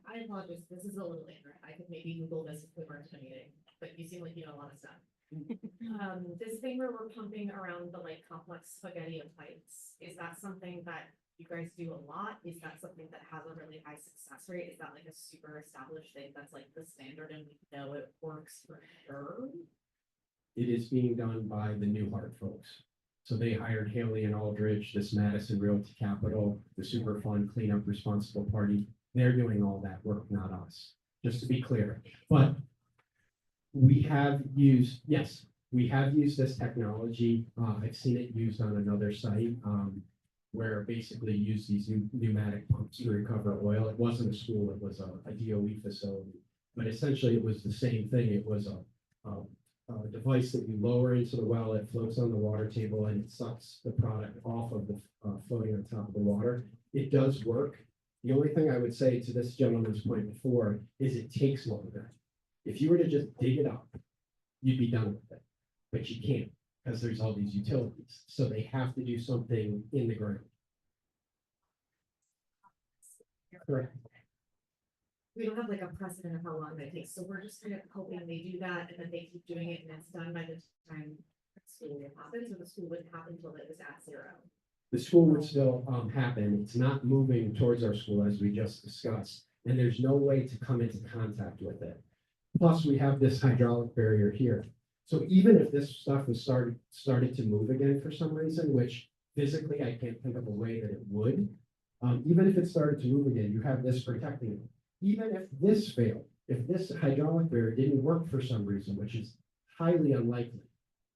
I apologize, this is a little ignorant. I could maybe Google this if we weren't in a meeting, but you seem like you know a lot of stuff. This thing where we're pumping around the like complex spaghetti of pipes, is that something that you guys do a lot? Is that something that has a really high success rate? Is that like a super established thing that's like the standard and we know it works for sure? It is being done by the Newhart folks. So they hired Haley and Aldridge, this Madison Realty Capital, the Superfund Cleanup Responsible Party. They're doing all that work, not us, just to be clear. But we have used, yes, we have used this technology. I've seen it used on another site where basically use these pneumatic pumps to recover oil. It wasn't a school, it was a DOE facility. But essentially it was the same thing. It was a device that you lower into the well, it floats on the water table and it sucks the product off of the floating on top of the water. It does work. The only thing I would say to this gentleman's point before is it takes longer. If you were to just dig it up, you'd be done with it, but you can't because there's all these utilities. So they have to do something in the ground. Correct. We don't have like a precedent of how long that takes, so we're just kind of hoping they do that and then they keep doing it and it's done by the time school happens, or the school wouldn't happen until it was at zero. The school would still happen. It's not moving towards our school as we just discussed, and there's no way to come into contact with it. Plus, we have this hydraulic barrier here. So even if this stuff was started to move again for some reason, which physically I can't think of a way that it would, even if it started to move again, you have this protecting it. Even if this failed, if this hydraulic barrier didn't work for some reason, which is highly unlikely,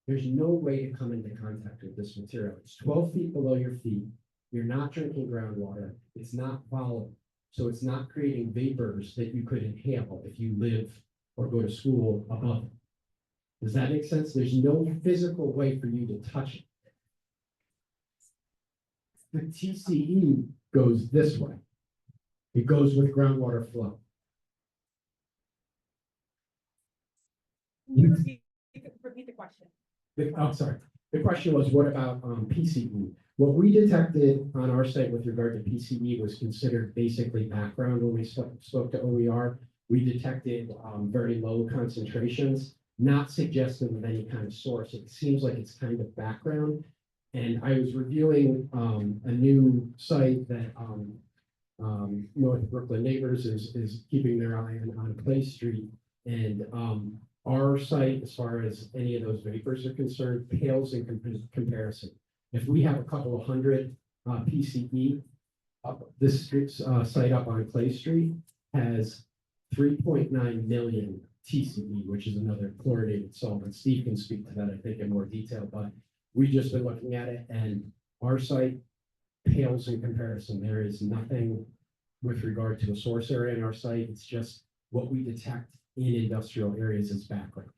there's no way to come into contact with this material. It's 12 feet below your feet. You're not drinking groundwater. It's not volatile. So it's not creating vapors that you could inhale if you live or go to school above it. Does that make sense? There's no physical way for you to touch it. The TCE goes this way. It goes with groundwater flow. Can you repeat the question? Sorry. The question was, what about PCE? What we detected on our site with regard to PCE was considered basically background when we spoke to OER. We detected very low concentrations, not suggestive of any kind of source. It seems like it's kind of background. And I was reviewing a new site that North Brooklyn Neighbors is keeping their eye on Clay Street. And our site, as far as any of those vapors are concerned, pales in comparison. If we have a couple of hundred PCE, this site up on Clay Street has 3.9 million TCE, which is another chlorinated solvent. Steve can speak to that, I think, in more detail, but we've just been looking at it and our site pales in comparison. There is nothing with regard to a source area in our site. It's just what we detect in industrial areas as background.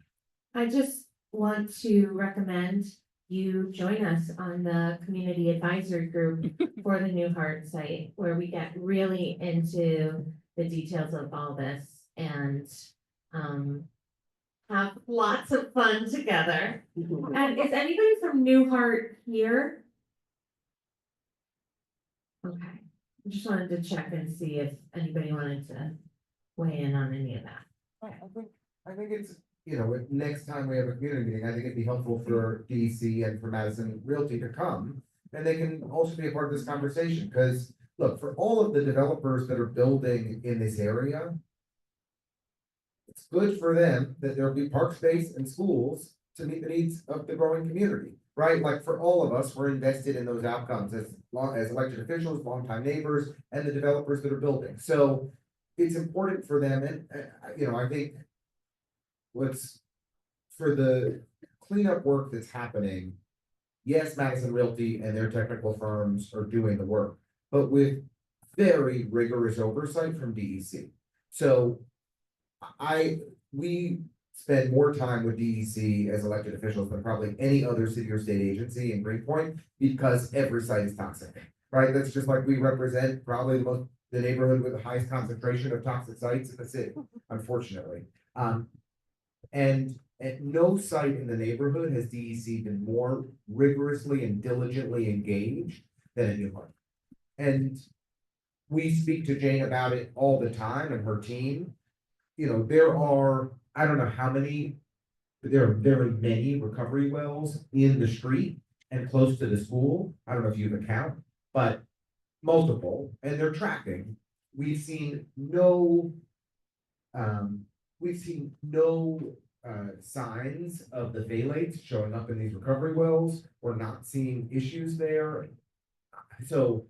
I just want to recommend you join us on the community advisory group for the Newhart site, where we get really into the details of all this and have lots of fun together. And is anybody from Newhart here? Okay, I just wanted to check and see if anybody wanted to weigh in on any of that. I think it's, you know, next time we have a community meeting, I think it'd be helpful for DEC and for Madison Realty to come. And they can also be a part of this conversation, because look, for all of the developers that are building in this area, it's good for them that there'll be park space and schools to meet the needs of the growing community, right? Like for all of us, we're invested in those outcomes as elected officials, longtime neighbors, and the developers that are building. So it's important for them and, you know, I think. For the cleanup work that's happening. Yes, Madison Realty and their technical firms are doing the work, but with very rigorous oversight from DEC. So. We spend more time with DEC as elected officials than probably any other city or state agency in Greenpoint because every site is toxic, right? That's just like we represent probably the neighborhood with the highest concentration of toxic sites in the city, unfortunately. And at no site in the neighborhood has DEC been more rigorously and diligently engaged than in Newport. And we speak to Jane about it all the time and her team. You know, there are, I don't know how many, but there are very many recovery wells in the street and close to the school. I don't know if you have a count, but multiple, and they're tracking. We've seen no signs of the phthalates showing up in these recovery wells. We're not seeing issues there. So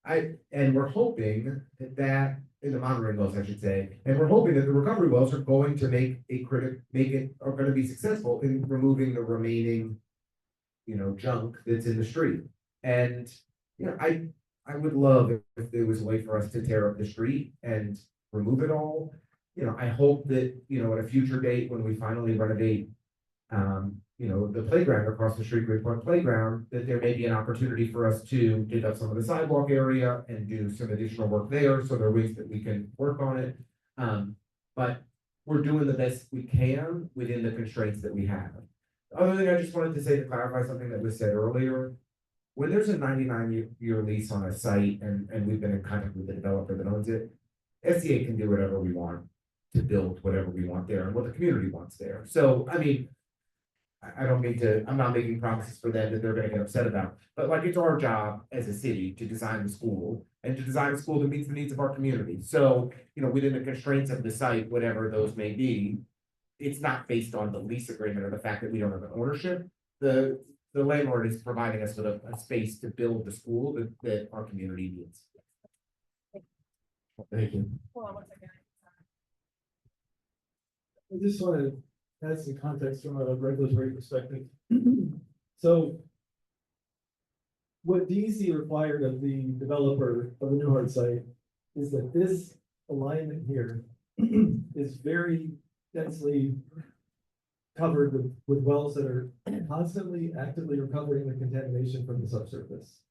we're hoping that in the monitoring wells, I should say, and we're hoping that the recovery wells are going to are going to be successful in removing the remaining, you know, junk that's in the street. And, you know, I would love if there was a way for us to tear up the street and remove it all. You know, I hope that, you know, at a future date, when we finally renovate, you know, the playground across the street, Greenpoint Playground, that there may be an opportunity for us to dig up some of the sidewalk area and do some additional work there. So there are ways that we can work on it. But we're doing the best we can within the constraints that we have. The other thing I just wanted to say to clarify something that was said earlier, when there's a 99-year lease on a site and we've been in contact with the developer that owns it, SCA can do whatever we want to build whatever we want there and what the community wants there. So, I mean, I'm not making promises for them that they're gonna get upset about, but like, it's our job as a city to design the school and to design a school that meets the needs of our community. So, you know, within the constraints of the site, whatever those may be, it's not based on the lease agreement or the fact that we don't have an ownership. The landlord is providing us with a space to build the school that our community needs. Thank you. Hold on one second. I just want to add some context from a regulatory perspective. So what DEC required of the developer of the Newhart site is that this alignment here is very densely covered with wells that are constantly actively recovering the contamination from the subsurface.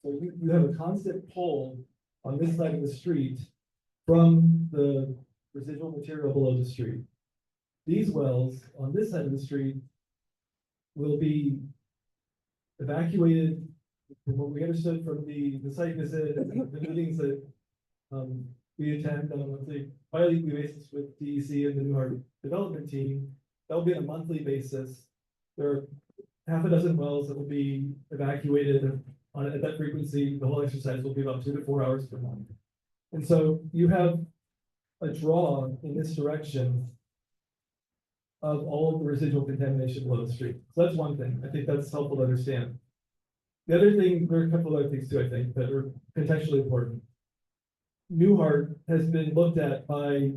So you have a constant pull on this side of the street from the residual material below the street. These wells on this side of the street will be evacuated, from what we understood from the site visit, and the meetings that we attend on a monthly, bi-weekly basis with DEC and the Newhart development team. That'll be on a monthly basis. There are half a dozen wells that will be evacuated at that frequency. The whole exercise will be about 2 to 4 hours per month. And so you have a draw in this direction of all of the residual contamination below the street. So that's one thing. I think that's helpful to understand. The other thing, there are a couple of other things too, I think, that are potentially important. Newhart has been looked at by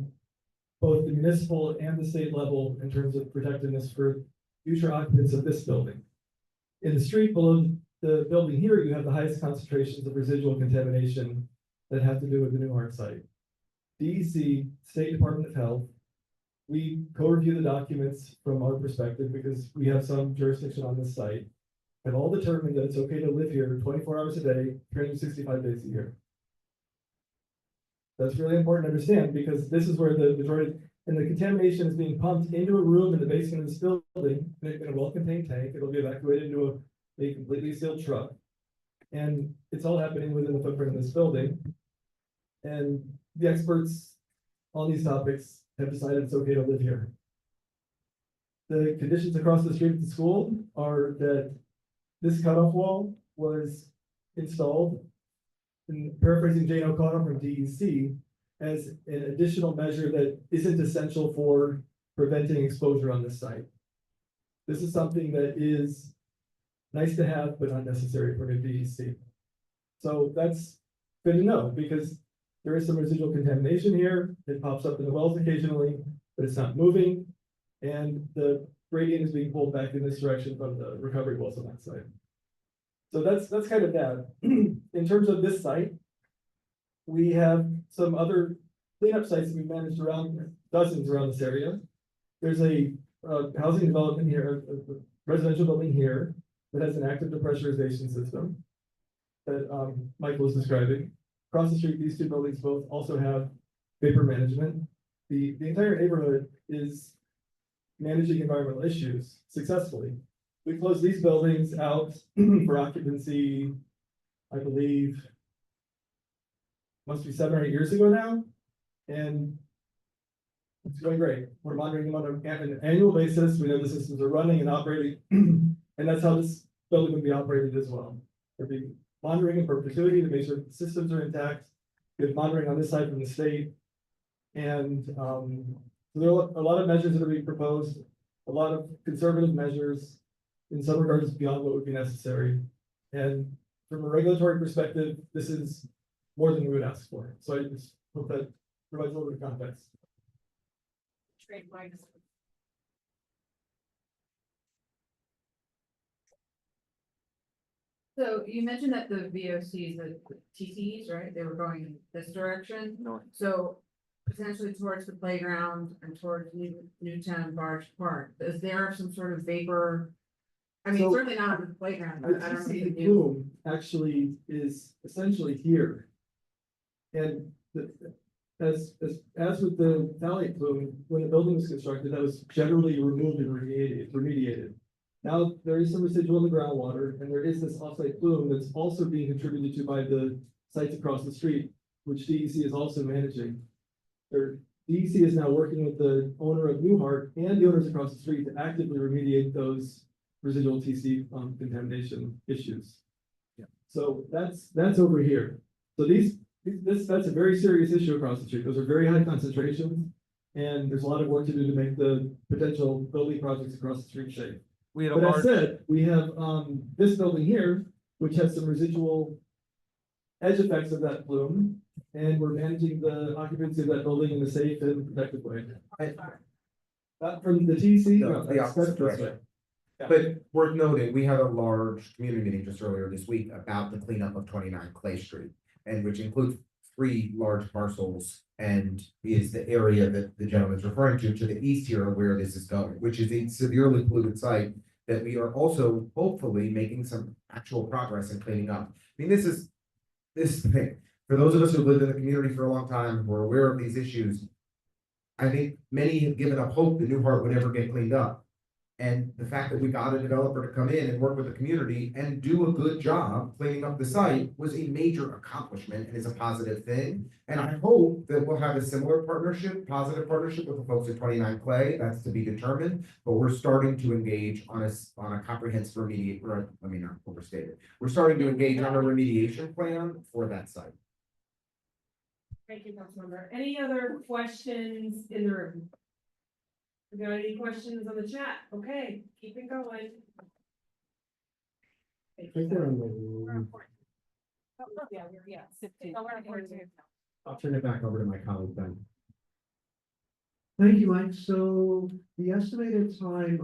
both the municipal and the state level in terms of protectiveness for future occupants of this building. In the street below the building here, you have the highest concentrations of residual contamination that have to do with the Newhart site. DEC, State Department of Health, we co-review the documents from our perspective because we have some jurisdiction on this site, have all determined that it's okay to live here 24 hours a day, 365 days a year. That's really important to understand because this is where the majority, and the contamination is being pumped into a room in the basement of this building, in a well-contained tank. It'll be evacuated into a completely sealed truck. And it's all happening within the footprint of this building. And the experts on these topics have decided it's okay to live here. The conditions across the street at the school are that this cutoff wall was installed, in paraphrasing Jane O'Connor from DEC, as an additional measure that isn't essential for preventing exposure on this site. This is something that is nice to have, but not necessary for the DEC. So that's good to know because There is some residual contamination here. It pops up in the wells occasionally, but it's not moving. And the gradient is being pulled back in this direction from the recovery wells on that side. So that's kind of bad. In terms of this site, we have some other cleanup sites that we managed around, dozens around this area. There's a housing development here, a residential building here that has an active depressurization system that Michael was describing. Across the street, these two buildings both also have vapor management. The entire neighborhood is managing environmental issues successfully. We closed these buildings out for occupancy, I believe, must be 7 or 8 years ago now, and it's going great. We're monitoring them on an annual basis. We know the systems are running and operating, and that's how this building would be operated as well. There'd be monitoring in perpetuity to make sure the systems are intact. We have monitoring on this side from the state, and so there are a lot of measures that are being proposed, a lot of conservative measures, in some regards beyond what would be necessary. And from a regulatory perspective, this is more than we would ask for. So I just hope that provides a little bit of context. So you mentioned that the VOCs, the TCs, right, they were going in this direction? North. So potentially towards the playground and towards Newtown Barge Park, is there some sort of vapor? I mean, So- certainly not at the playground, The but I don't know. if TC you knew. plume actually is essentially here. And as with the phthalate plume, when the building was constructed, that was generally removed and remediated. Now, there is some residual in the groundwater, and there is this offsite plume that's also being contributed to by the sites across the street, which DEC is also managing. DEC is now working with the owner of Newhart and the owners across the street to actively remediate those residual TC contamination issues. Yeah. So that's over here. So that's a very serious issue across the street. Those are very high concentrations. And there's a lot of work to do to make the potential building projects across the street safe. We had a But large. that said, we have this building here, which has some residual edge effects of that plume. And we're managing the occupancy of that building in a safe and protective way. Not from the TC. No, the that's opposite this way. direction. But worth noting, we had a large community meeting just earlier this week about the cleanup of 29 Clay Street. And which includes 3 large parcels and is the area that the gentleman's referring to the east here where this is going, which is a severely polluted site that we are also hopefully making some actual progress in cleaning up. I mean, this is the thing. For those of us who lived in the community for a long time, who are aware of these issues, I think many have given up hope that Newhart would ever get cleaned up. And the fact that we got a developer to come in and work with the community and do a good job cleaning up the site was a major accomplishment and is a positive thing. And I hope that we'll have a similar partnership, positive partnership with the folks at 29 Clay. That's to be determined, but we're starting to engage on a comprehensive remediation, let me not overstate it. We're starting to engage on a remediation plan for that site. Thank you, Councilmember. Any other questions in the room? We got any questions on the chat? Okay, keep it going. I think we're on the. Yeah, I'll turn it back over to my colleague Ben. Thank you, Mike. So the estimated time,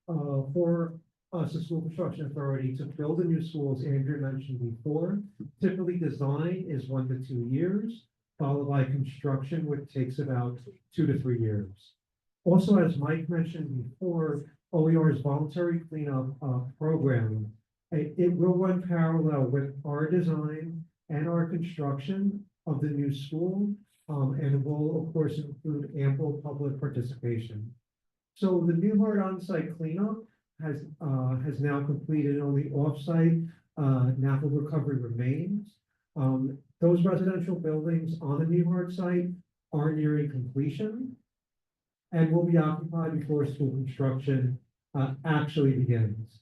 for us, the school construction authority, to build a new school, as Andrew mentioned before, typically design is 1 to 2 years, followed by construction, which takes about 2 to 3 years. Also, as Mike mentioned before, OER's voluntary cleanup program, it will run parallel with our design and our construction of the new school, and will, of course, include ample public participation. So the Newhart on-site cleanup has now completed. Only off-site NAPA recovery remains. Those residential buildings on the Newhart site are nearing completion and will be occupied before school construction actually begins.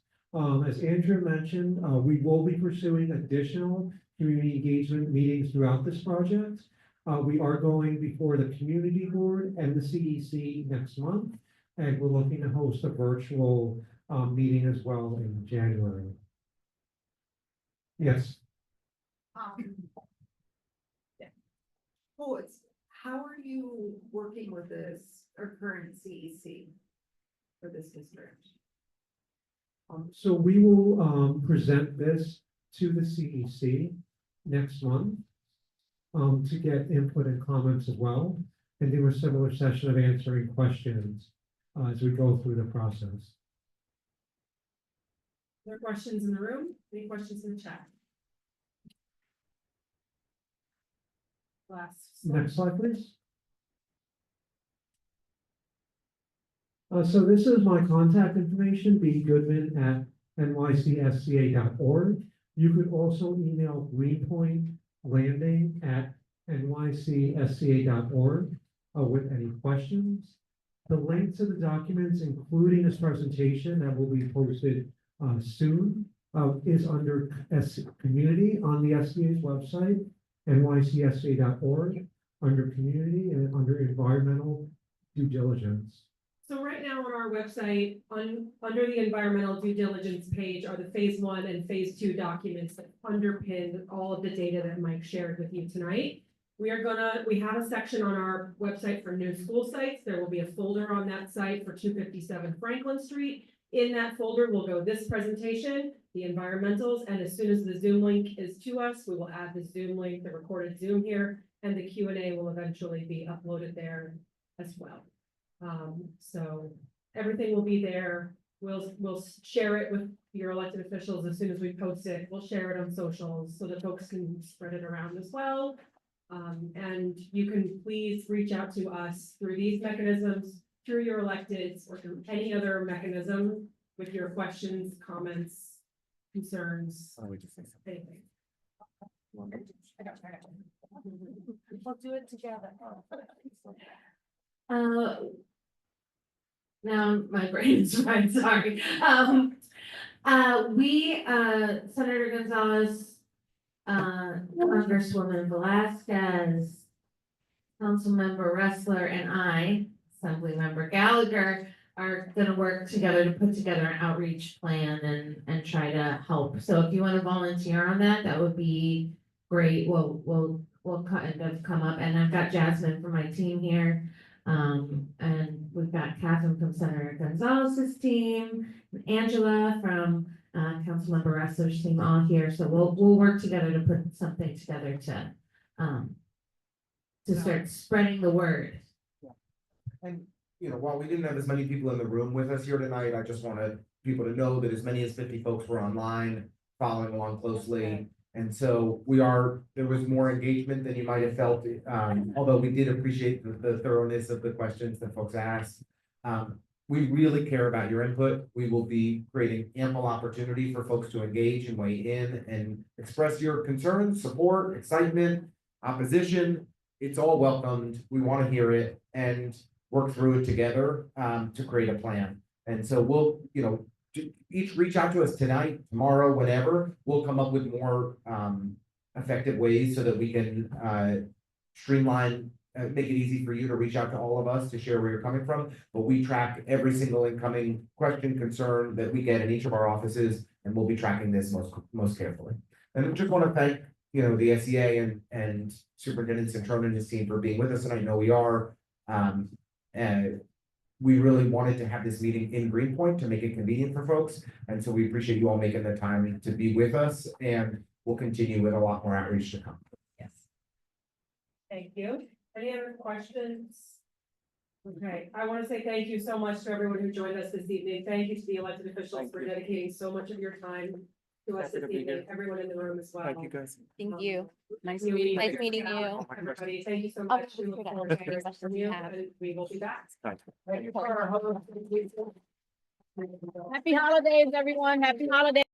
As Andrew mentioned, we will be pursuing additional community engagement meetings throughout this project. We are going before the community board and the CEC next month, and we're looking to host a virtual meeting as well in January. Yes. how are you working with this, our current CEC for this district? So we will, present this to the CEC next month. To get input and comments as well, and do a similar session of answering questions, as we go through the process. There are questions in the room? Any questions in the chat? Last. Next slide, please. So this is my contact information, bgoodman@nycsca.org. You could also email greenpointlanding@nycsca.org with any questions. The link to the documents, including this presentation that will be posted soon, is under Community on the SCA's website, nycsca.org, under Community and under Environmental Due Diligence. So right now on our website, under the environmental due diligence page are the phase 1 and phase 2 documents that underpin all of the data that Mike shared with you tonight. We have a section on our website for new school sites. There will be a folder on that site for 257 Franklin Street. In that folder will go this presentation, the environmentals, and as soon as the Zoom link is to us, we will add the Zoom link, the recorded Zoom here, and the Q&A will eventually be uploaded there as well. So everything will be there. We'll share it with your elected officials as soon as we post it. We'll share it on socials so that folks can spread it around as well. And you can please reach out to us through these mechanisms, through your electeds, or through any other mechanism with your questions, comments, concerns, anything. We'll do it together. Now my brain's fried, sorry. Senator Gonzalez, Congresswoman Velasquez, Councilmember Ressler, and I, Assemblymember Gallagher, are gonna work together to put together an outreach plan and try to help. So if you wanna volunteer on that, that would be great. We'll kind of come up, and I've got Jasmine from my team here. And we've got Catherine from Senator Gonzalez's team, and Angela from Councilmember Ressler's team, all here. So we'll work together to put something together to start spreading the word. And, while we didn't have as many people in the room with us here tonight, I just wanted people to know that as many as 50 folks were online, following along closely. And so there was more engagement than you might have felt, although we did appreciate the thoroughness of the questions that folks asked. We really care about your input. We will be creating ample opportunity for folks to engage and weigh in and express your concerns, support, excitement, opposition. It's all welcomed. We want to hear it and work through it together to create a plan. And so we'll, each reach out to us tonight, tomorrow, whenever. We'll come up with more effective ways so that we can streamline, make it easy for you to reach out to all of us to share where you're coming from. But we track every single incoming question, concern that we get in each of our offices, and we'll be tracking this most carefully. And I just want to thank, the SEA and Superintendent Centrone and his team for being with us, and I know we are. And we really wanted to have this meeting in Greenpoint to make it convenient for folks. And so we appreciate you all making the time to be with us, and we'll continue with a lot more outreach to come. Yes. Thank you. Any other questions? Okay, I want to say thank you so much to everyone who joined us this evening. Thank you to the elected officials for dedicating so much of your time to us this evening, everyone in the room as well. Thank you, guys. Thank you. Nice meeting. Nice meeting you. Everybody, thank you so I'll much. be We look sure to forward to answer any hearing questions from you you, have. and we will be back. Happy holidays, everyone. Happy holidays.